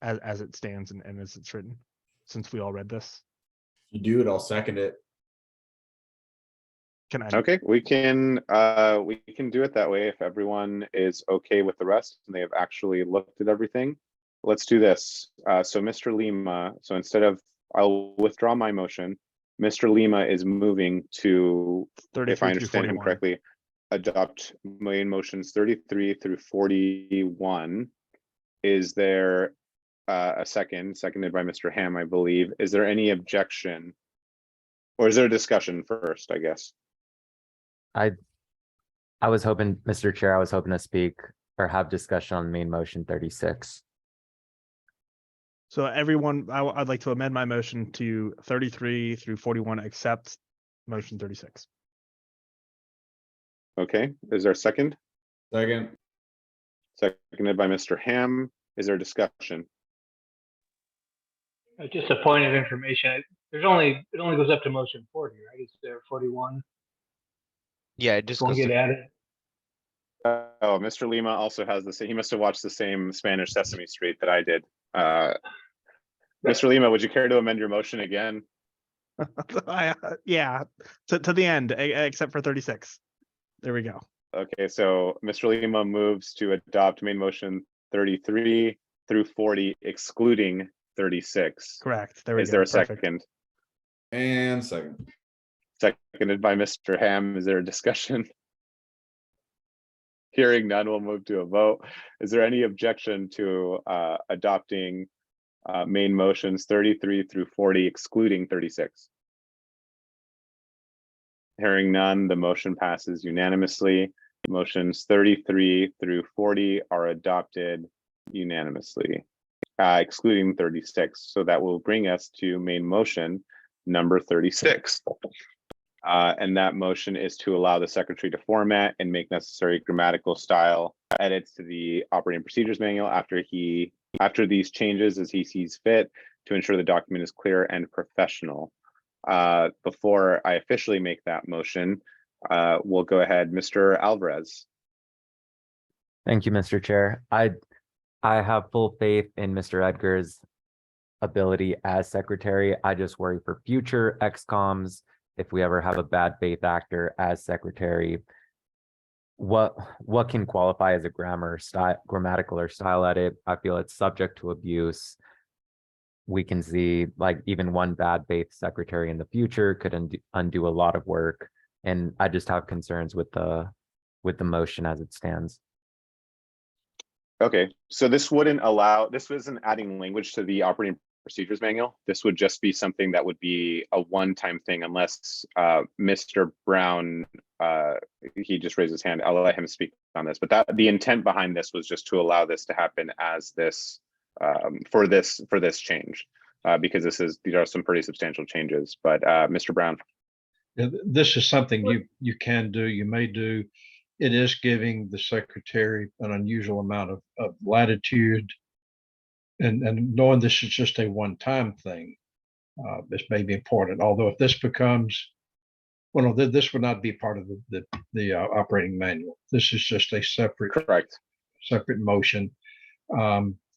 As it stands and as it's written, since we all read this? You do it, I'll second it. Can I? Okay, we can do it that way if everyone is okay with the rest and they have actually looked at everything. Let's do this. So Mr. Lima, so instead of, I'll withdraw my motion. Mr. Lima is moving to, if I understand him correctly, adopt main motions 33 through 41. Is there a second? Seconded by Mr. Ham, I believe. Is there any objection? Or is there a discussion first, I guess? I was hoping, Mr. Chair, I was hoping to speak or have discussion on main motion 36. So everyone, I'd like to amend my motion to 33 through 41, except motion 36. Okay, is there a second? Second. Seconded by Mr. Ham. Is there a discussion? Just a point of information. It only goes up to motion 40, right? Is there 41? Yeah, it just Won't goes get to, added. Oh, Mr. Lima also has the same, he must have watched the same Spanish Sesame Street that I did. Mr. Lima, would you care to amend your motion again? Yeah, to the end, except for 36. There we go. Okay, so Mr. Lima moves to adopt main motion 33 through 40, excluding 36. Correct. There we go. Is there a Perfect. second? And second. Seconded by Mr. Ham. Is there a discussion? Hearing none, we'll move to a vote. Is there any objection to adopting main motions 33 through 40, excluding 36? Hearing none, the motion passes unanimously. Motions 33 through 40 are adopted unanimously, excluding 36. So that will bring us to main motion number 36. And that motion is to allow the secretary to format and make necessary grammatical style edits to the operating procedures manual after these changes as he sees fit to ensure the document is clear and professional. Before I officially make that motion, we'll go ahead, Mr. Alvarez. Thank you, Mr. Chair. I have full faith in Mr. Edgar's ability as secretary. I just worry for future XComs, if we ever have a bad faith actor as secretary, what can qualify as a grammatical or style edit? I feel it's subject to abuse. We can see like even one bad faith secretary in the future could undo a lot of work. And I just have concerns with the motion as it stands. Okay, so this isn't adding language to the operating procedures manual. This would just be something that would be a one-time thing unless Mr. Brown, he just raised his hand. I'll let him speak on this, but the intent behind this was just to allow this to happen as this for this change, because these are some pretty substantial changes. But Mr. Brown. This is something you can do, you may do. It is giving the secretary an unusual amount of latitude. And knowing this is just a one-time thing, this may be important. Although if this becomes, well, no, this would not be part of the operating manual. This is just a separate motion.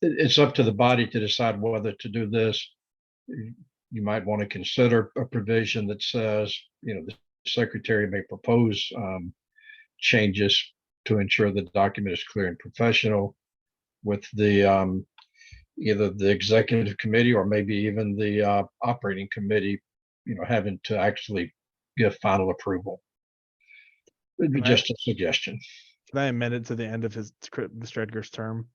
It's up to the body to decide whether to do this. You might want to consider a provision that says, the secretary may propose changes to ensure the document is clear and professional, with the either the executive committee or maybe even the operating committee, having to actually give final approval. It'd be just a suggestion. Can I amend it to the end of Mr. Edgar's term?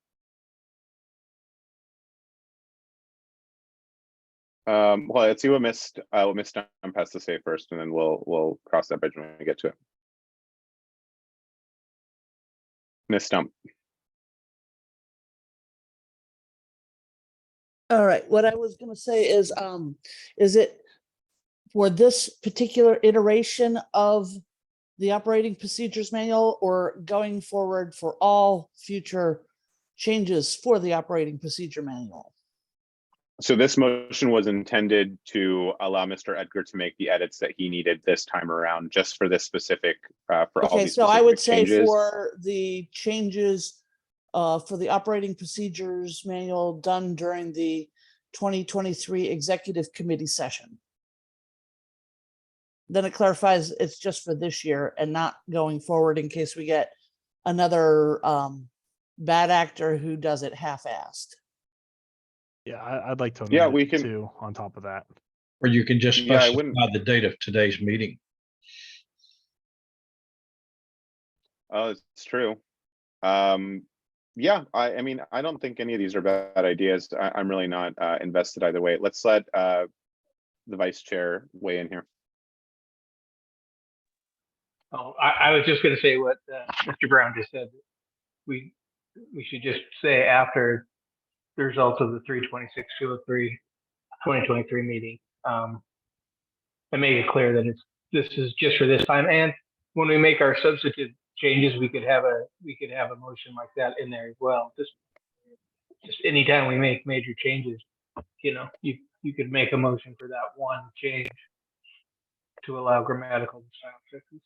Well, let's see what Ms. Stump has to say first, and then we'll cross that bridge when we get to it. Ms. Stump. All right, what I was gonna say is it for this particular iteration of the operating procedures manual, or going forward for all future changes for the operating procedure manual? So this motion was intended to allow Mr. Edgar to make the edits that he needed this time around, just for this specific, for all these so I would say changes. for the changes for the operating procedures manual done during the 2023 executive committee session. Then it clarifies it's just for this year and not going forward in case we get another bad actor who does it half-assed. Yeah, I'd like to amend Yeah, we it can too on top of that. Or you can just Yeah, I specify wouldn't. the date of today's meeting. Oh, it's true. Yeah, I mean, I don't think any of these are bad ideas. I'm really not invested either way. Let's let the vice chair weigh in here. Oh, I was just going to say what Mr. Brown just said. We should just say after the results of the 3/26/2023 meeting, and make it clear that this is just for this time. And when we make our substantive changes, we could have a motion like that in there as well. Just anytime we make major changes, you could make a motion for that one change to allow grammatical and style fixes.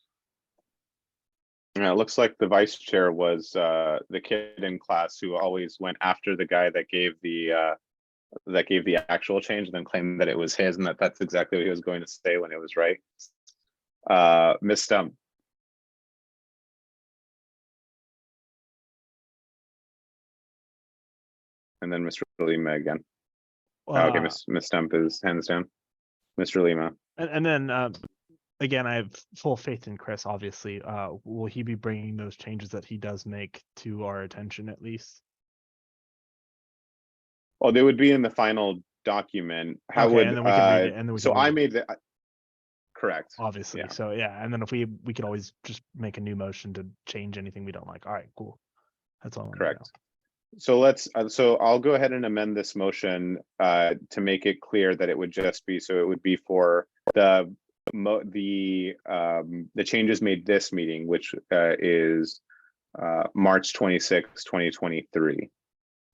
Yeah, it looks like the vice chair was the kid in class who always went after the guy that gave the actual change, and then claimed that it was his, and that's exactly what he was going to say when it was right. Ms. Stump. And then Mr. Lima again. Okay, Ms. Stump is hands down. Mr. Lima. And then again, I have full faith in Chris, obviously. Will he be bringing those changes that he does make to our attention at least? Oh, they would be in the final document. How Okay, would and then we can read it, and then we so can I read made the Correct. obviously. Yeah. So yeah, and then if we could always just make a new motion to change anything we don't like. All right, cool. That's all. I wanted to know. Correct. So let's, so I'll go ahead and amend this motion to make it clear that it would just be, so it would be for the changes made this meeting, which is March 26, 2023.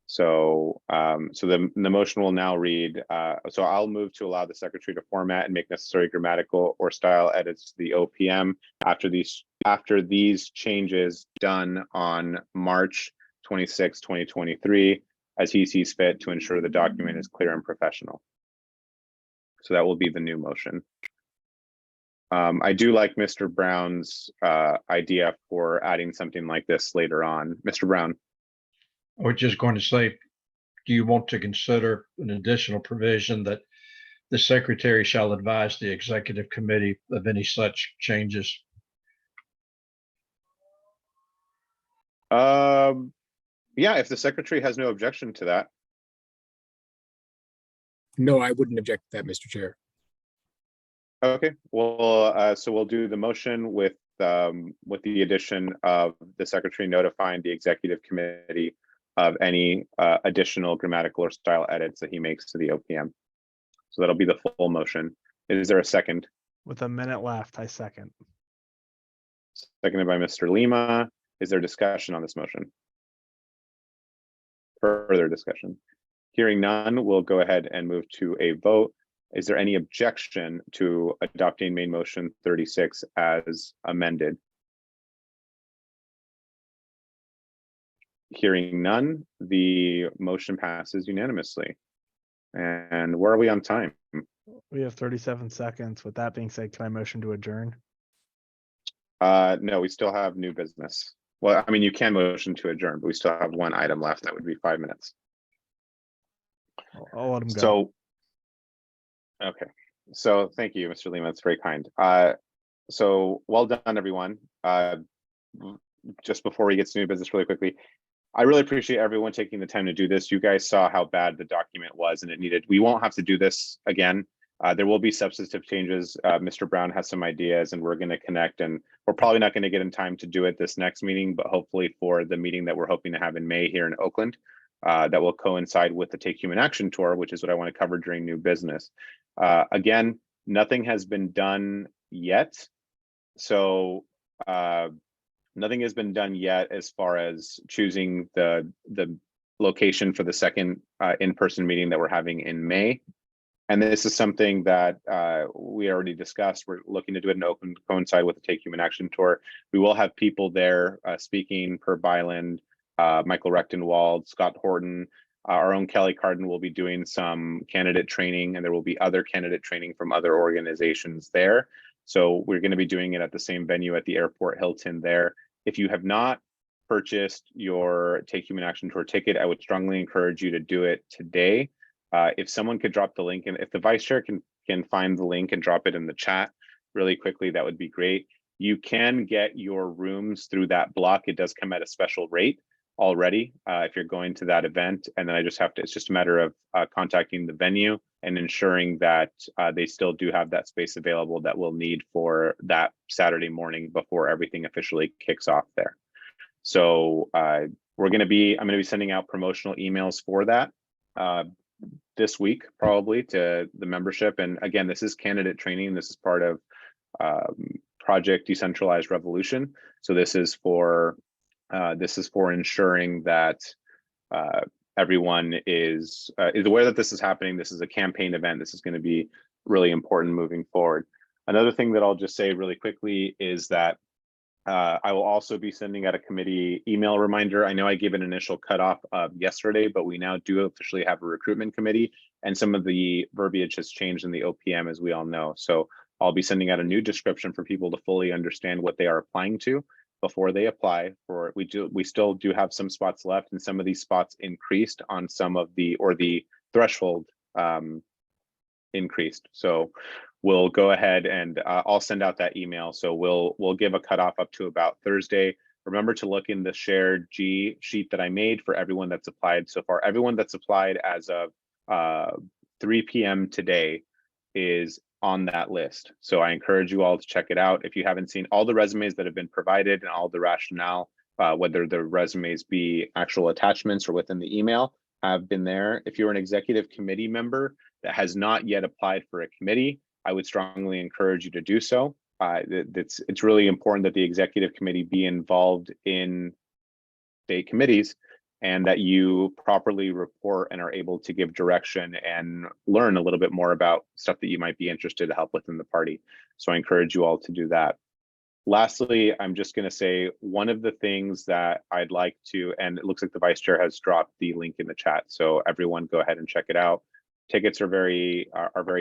So the motion will now read, so I'll move to allow the secretary to format and make necessary grammatical or style edits to the OPM after these changes done on March 26, 2023, as he sees fit to ensure the document is clear and professional. So that will be the new motion. I do like Mr. Brown's idea for adding something like this later on. Mr. Brown. I was just going to say, do you want to consider an additional provision that the secretary shall advise the executive committee of any such changes? Yeah, if the secretary has no objection to that. No, I wouldn't object to that, Mr. Chair. Okay, well, so we'll do the motion with the addition of the secretary notifying the executive committee of any additional grammatical or style edits that he makes to the OPM. So that'll be the full motion. Is there a second? With a minute left, I second. Seconded by Mr. Lima. Is there discussion on this motion? Further discussion? Hearing none, we'll go ahead and move to a vote. Is there any objection to adopting main motion 36 as amended? Hearing none, the motion passes unanimously. And where are we on time? We have 37 seconds. With that being said, can I motion to adjourn? No, we still have new business. Well, I mean, you can motion to adjourn, but we still have one item left. That would be 5 minutes. I'll let him go. So, okay. So thank you, Mr. Lima. That's very kind. So well done, everyone. Just before we get to new business really quickly, I really appreciate everyone taking the time to do this. You guys saw how bad the document was and it needed, we won't have to do this again. There will be substantive changes. Mr. Brown has some ideas and we're going to connect, and we're probably not going to get in time to do it this next meeting, but hopefully for the meeting that we're hoping to have in May here in Oakland, that will coincide with the Take Human Action Tour, which is what I want to cover during new business. Again, nothing has been done yet. So nothing has been done yet as far as choosing the location for the second in-person meeting that we're having in May. And this is something that we already discussed. We're looking to do it in Oakland to coincide with the Take Human Action Tour. We will have people there speaking per Byland, Michael Rechtenwald, Scott Horton, our own Kelly Carden will be doing some candidate training, and there will be other candidate training from other organizations there. So we're going to be doing it at the same venue at the Airport Hilton there. If you have not purchased your Take Human Action Tour ticket, I would strongly encourage you to do it today. If someone could drop the link, and if the vice chair can find the link and drop it in the chat really quickly, that would be great. You can get your rooms through that block. It does come at a special rate already if you're going to that event. And then I just have to, it's just a matter of contacting the venue and ensuring that they still do have that space available that we'll need for that Saturday morning before everything officially kicks off there. So I'm going to be sending out promotional emails for that this week, probably to the membership. And again, this is candidate training. This is part of Project Decentralized Revolution. So this is for ensuring that everyone is aware that this is happening. This is a campaign event. This is going to be really important moving forward. Another thing that I'll just say really quickly is that I will also be sending out a committee email reminder. I know I gave an initial cutoff yesterday, but we now do officially have a recruitment committee, and some of the verbiage has changed in the OPM, as we all know. So I'll be sending out a new description for people to fully understand what they are applying to before they apply for. We still do have some spots left, and some of these spots increased on some of the threshold increased. So we'll go ahead and I'll send out that email. So we'll give a cutoff up to about Thursday. Remember to look in the shared G sheet that I made for everyone that's applied so far. Everyone that's applied as of 3 p.m. today is on that list. So I encourage you all to check it out. If you haven't seen all the resumes that have been provided and all the rationale, whether the resumes be actual attachments or within the email, have been there. If you're an executive committee member that has not yet applied for a committee, I would strongly encourage you to do so. It's really important that the executive committee be involved in state committees and that you properly report and are able to give direction and learn a little bit more about stuff that you might be interested to help within the party. So I encourage you all to do that. Lastly, I'm just going to say one of the things that I'd like to, and it looks like the vice chair has dropped the link in the chat, so everyone go ahead and check it out. Tickets are very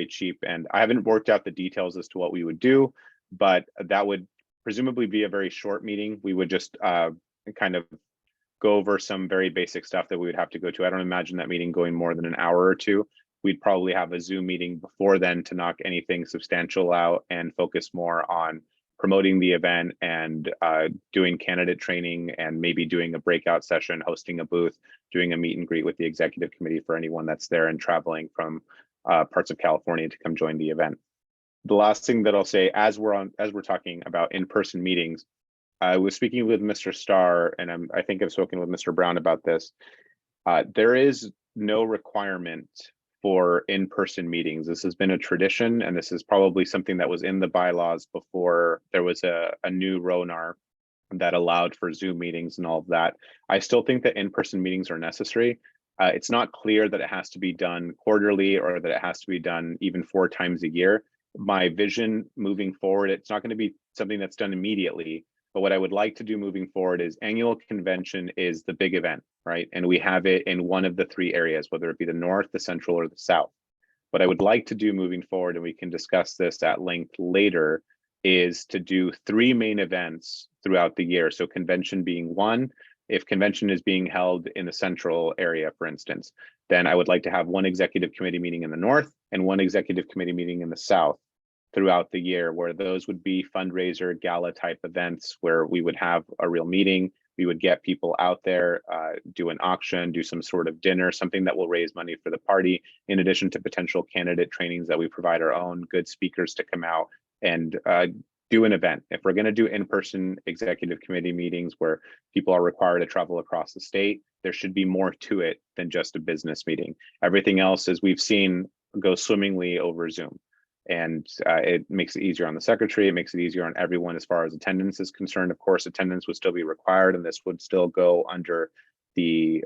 cheap, and I haven't worked out the details as to what we would do, but that would presumably be a very short meeting. We would just kind of go over some very basic stuff that we would have to go to. I don't imagine that meeting going more than an hour or two. We'd probably have a Zoom meeting before then to knock anything substantial out and focus more on promoting the event and doing candidate training and maybe doing a breakout session, hosting a booth, doing a meet and greet with the executive committee for anyone that's there and traveling from parts of California to come join the event. The last thing that I'll say, as we're talking about in-person meetings, I was speaking with Mr. Starr, and I think I've spoken with Mr. Brown about this. There is no requirement for in-person meetings. This has been a tradition, and this is probably something that was in the bylaws before there was a new RONAR that allowed for Zoom meetings and all of that. I still think that in-person meetings are necessary. It's not clear that it has to be done quarterly or that it has to be done even 4 times a year. My vision moving forward, it's not going to be something that's done immediately. But what I would like to do moving forward is annual convention is the big event, right? And we have it in one of the 3 areas, whether it be the North, the Central, or the South. What I would like to do moving forward, and we can discuss this at length later, is to do 3 main events throughout the year. So convention being one. If convention is being held in the Central area, for instance, then I would like to have 1 executive committee meeting in the North and 1 executive committee meeting in the South throughout the year, where those would be fundraiser gala type events where we would have a real meeting. We would get people out there, do an auction, do some sort of dinner, something that will raise money for the party, in addition to potential candidate trainings that we provide our own good speakers to come out and do an event. If we're going to do in-person executive committee meetings where people are required to travel across the state, there should be more to it than just a business meeting. Everything else, as we've seen, goes swimmingly over Zoom. And it makes it easier on the secretary. It makes it easier on everyone as far as attendance is concerned. Of course, attendance would still be required, and this would still go under the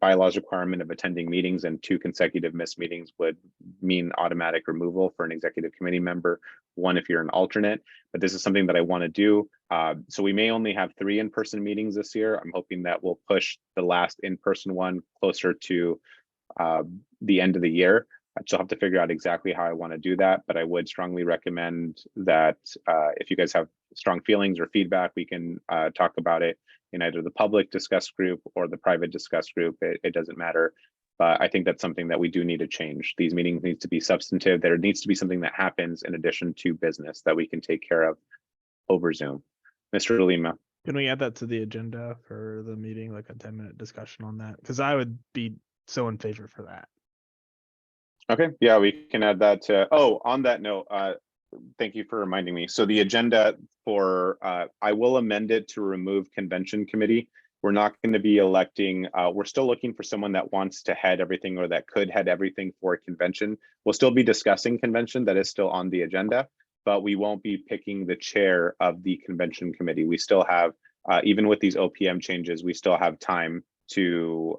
bylaws requirement of attending meetings, and 2 consecutive missed meetings would mean automatic removal for an executive committee member, 1 if you're an alternate. But this is something that I want to do. So we may only have 3 in-person meetings this year. I'm hoping that we'll push the last in-person one closer to the end of the year. I still have to figure out exactly how I want to do that, but I would strongly recommend that if you guys have strong feelings or feedback, we can talk about it in either the public discuss group or the private discuss group. It doesn't matter, but I think that's something that we do need to change. These meetings need to be substantive. There needs to be something that happens in addition to business that we can take care of over Zoom. Mr. Lima. Can we add that to the agenda for the meeting, like a 10-minute discussion on that? Because I would be so in favor for that. Okay, yeah, we can add that to, on that note, thank you for reminding me. So the agenda for, I will amend it to remove convention committee. We're not going to be electing, we're still looking for someone that wants to head everything or that could head everything for convention. We'll still be discussing convention, that is still on the agenda, but we won't be picking the chair of the convention committee. We still have, even with these OPM changes, we still have time to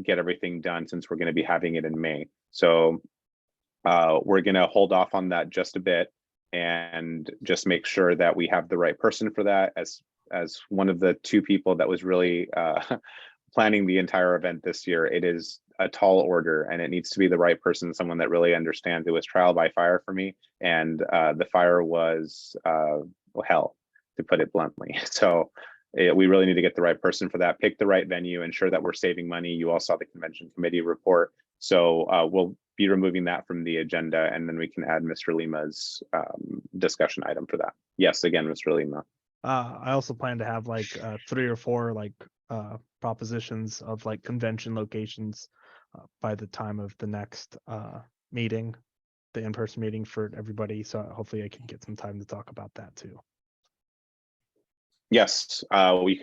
get everything done since we're going to be having it in May. So we're going to hold off on that just a bit and just make sure that we have the right person for that. As one of the 2 people that was really planning the entire event this year, it is a tall order and it needs to be the right person, someone that really understands. It was trial by fire for me, and the fire was hell, to put it bluntly. So we really need to get the right person for that, pick the right venue, ensure that we're saving money. You all saw the convention committee report. So we'll be removing that from the agenda, and then we can add Mr. Lima's discussion item for that. Yes, again, Mr. Lima. I also plan to have like 3 or 4 like propositions of like convention locations by the time of the next meeting. the in-person meeting for everybody. So hopefully I can get some time to talk about that too. Yes, we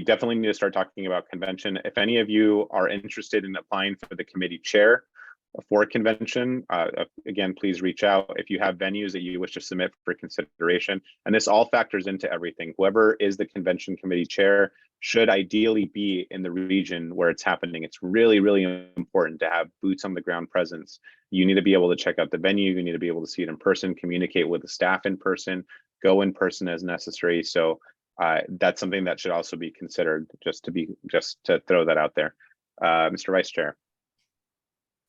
definitely need to start talking about convention. If any of you are interested in applying for the committee chair for a convention, again, please reach out if you have venues that you wish to submit for consideration. And this all factors into everything. Whoever is the convention committee chair should ideally be in the region where it's happening. It's really, really important to have boots on the ground presence. You need to be able to check out the venue. You need to be able to see it in person, communicate with the staff in person, go in person as necessary. So that's something that should also be considered, just to throw that out there. Mr. Vice Chair.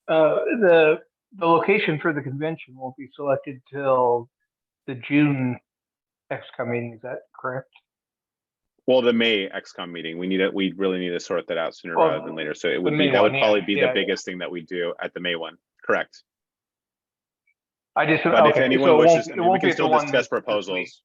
The location for the convention won't be selected till the June XCOM meeting. Is that correct? Well, the May XCOM meeting, we really need to sort that out sooner rather than later. So it would be, that would probably be the biggest thing that we do at the May one. Correct. But if anyone wishes, we can still discuss proposals.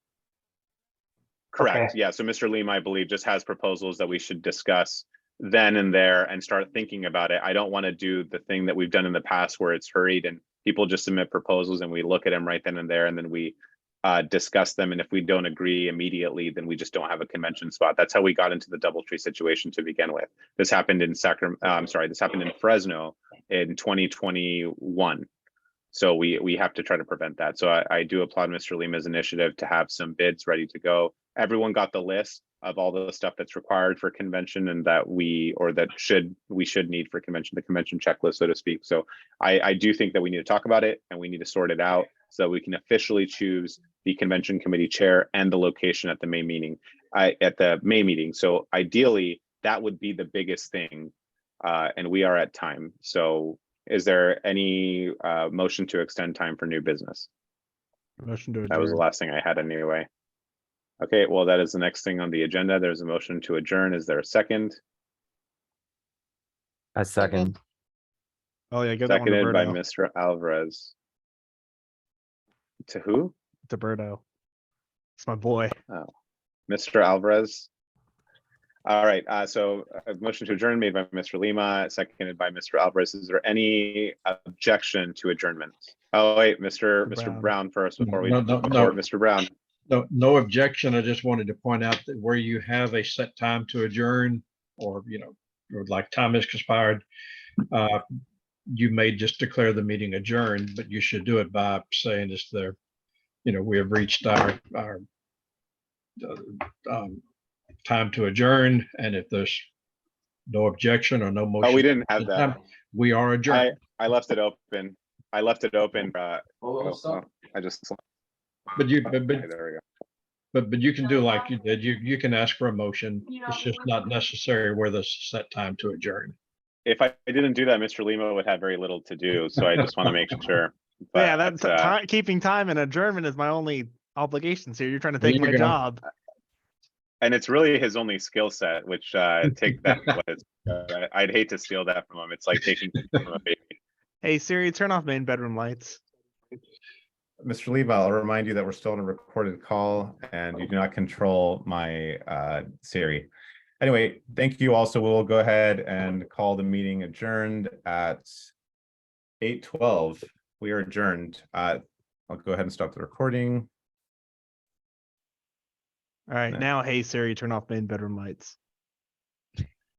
Correct. Yeah. So Mr. Lima, I believe, just has proposals that we should discuss then and there and start thinking about it. I don't want to do the thing that we've done in the past where it's hurried and people just submit proposals and we look at them right then and there and then we discuss them. And if we don't agree immediately, then we just don't have a convention spot. That's how we got into the DoubleTree situation to begin with. This happened in this happened in Fresno in 2021. So we have to try to prevent that. So I do applaud Mr. Lima's initiative to have some bids ready to go. Everyone got the list of all the stuff that's required for convention and that we should need for convention, the convention checklist, so to speak. So I do think that we need to talk about it and we need to sort it out so we can officially choose the convention committee chair and the location at the May meeting. So ideally, that would be the biggest thing, and we are at time. So is there any motion to extend time for new business? Motion to adjourn. That was the last thing I had anyway. Okay, well, that is the next thing on the agenda. There's a motion to adjourn. Is there a second? A second. Oh yeah, give that one to Seconded by Berto. Mr. Alvarez. To who? To Berto. It's my boy. Oh, Mr. Alvarez. All right, so a motion to adjourn made by Mr. Lima, seconded by Mr. Alvarez. Is there any objection to adjournment? Oh wait, Mr. Brown first before Mr. Brown. No objection. I just wanted to point out that where you have a set time to adjourn, or or like time has expired, you may just declare the meeting adjourned, but you should do it by saying it's there. We have reached our time to adjourn, and if there's no objection or no motion. Oh, we didn't have that. We are adjourned. I left it open. I left it open. I just. But okay, there we go. But you can do like you did. You can ask for a motion. It's just not necessary where there's a set time to adjourn. If I didn't do that, Mr. Lima would have very little to do. So I just want to make sure. But, yeah, that's keeping time and adjournment is my only obligations here. You're trying to take my job. And it's really his only skill set, which take that. I'd hate to steal that from him. It's like taking from a baby. Hey Siri, turn off main bedroom lights. Mr. Leva, I'll remind you that we're still in a recorded call and you do not control my Siri. Anyway, thank you. Also, we'll go ahead and call the meeting adjourned at 8:12. We are adjourned. I'll go ahead and stop the recording. All right, now, hey Siri, turn off main bedroom lights.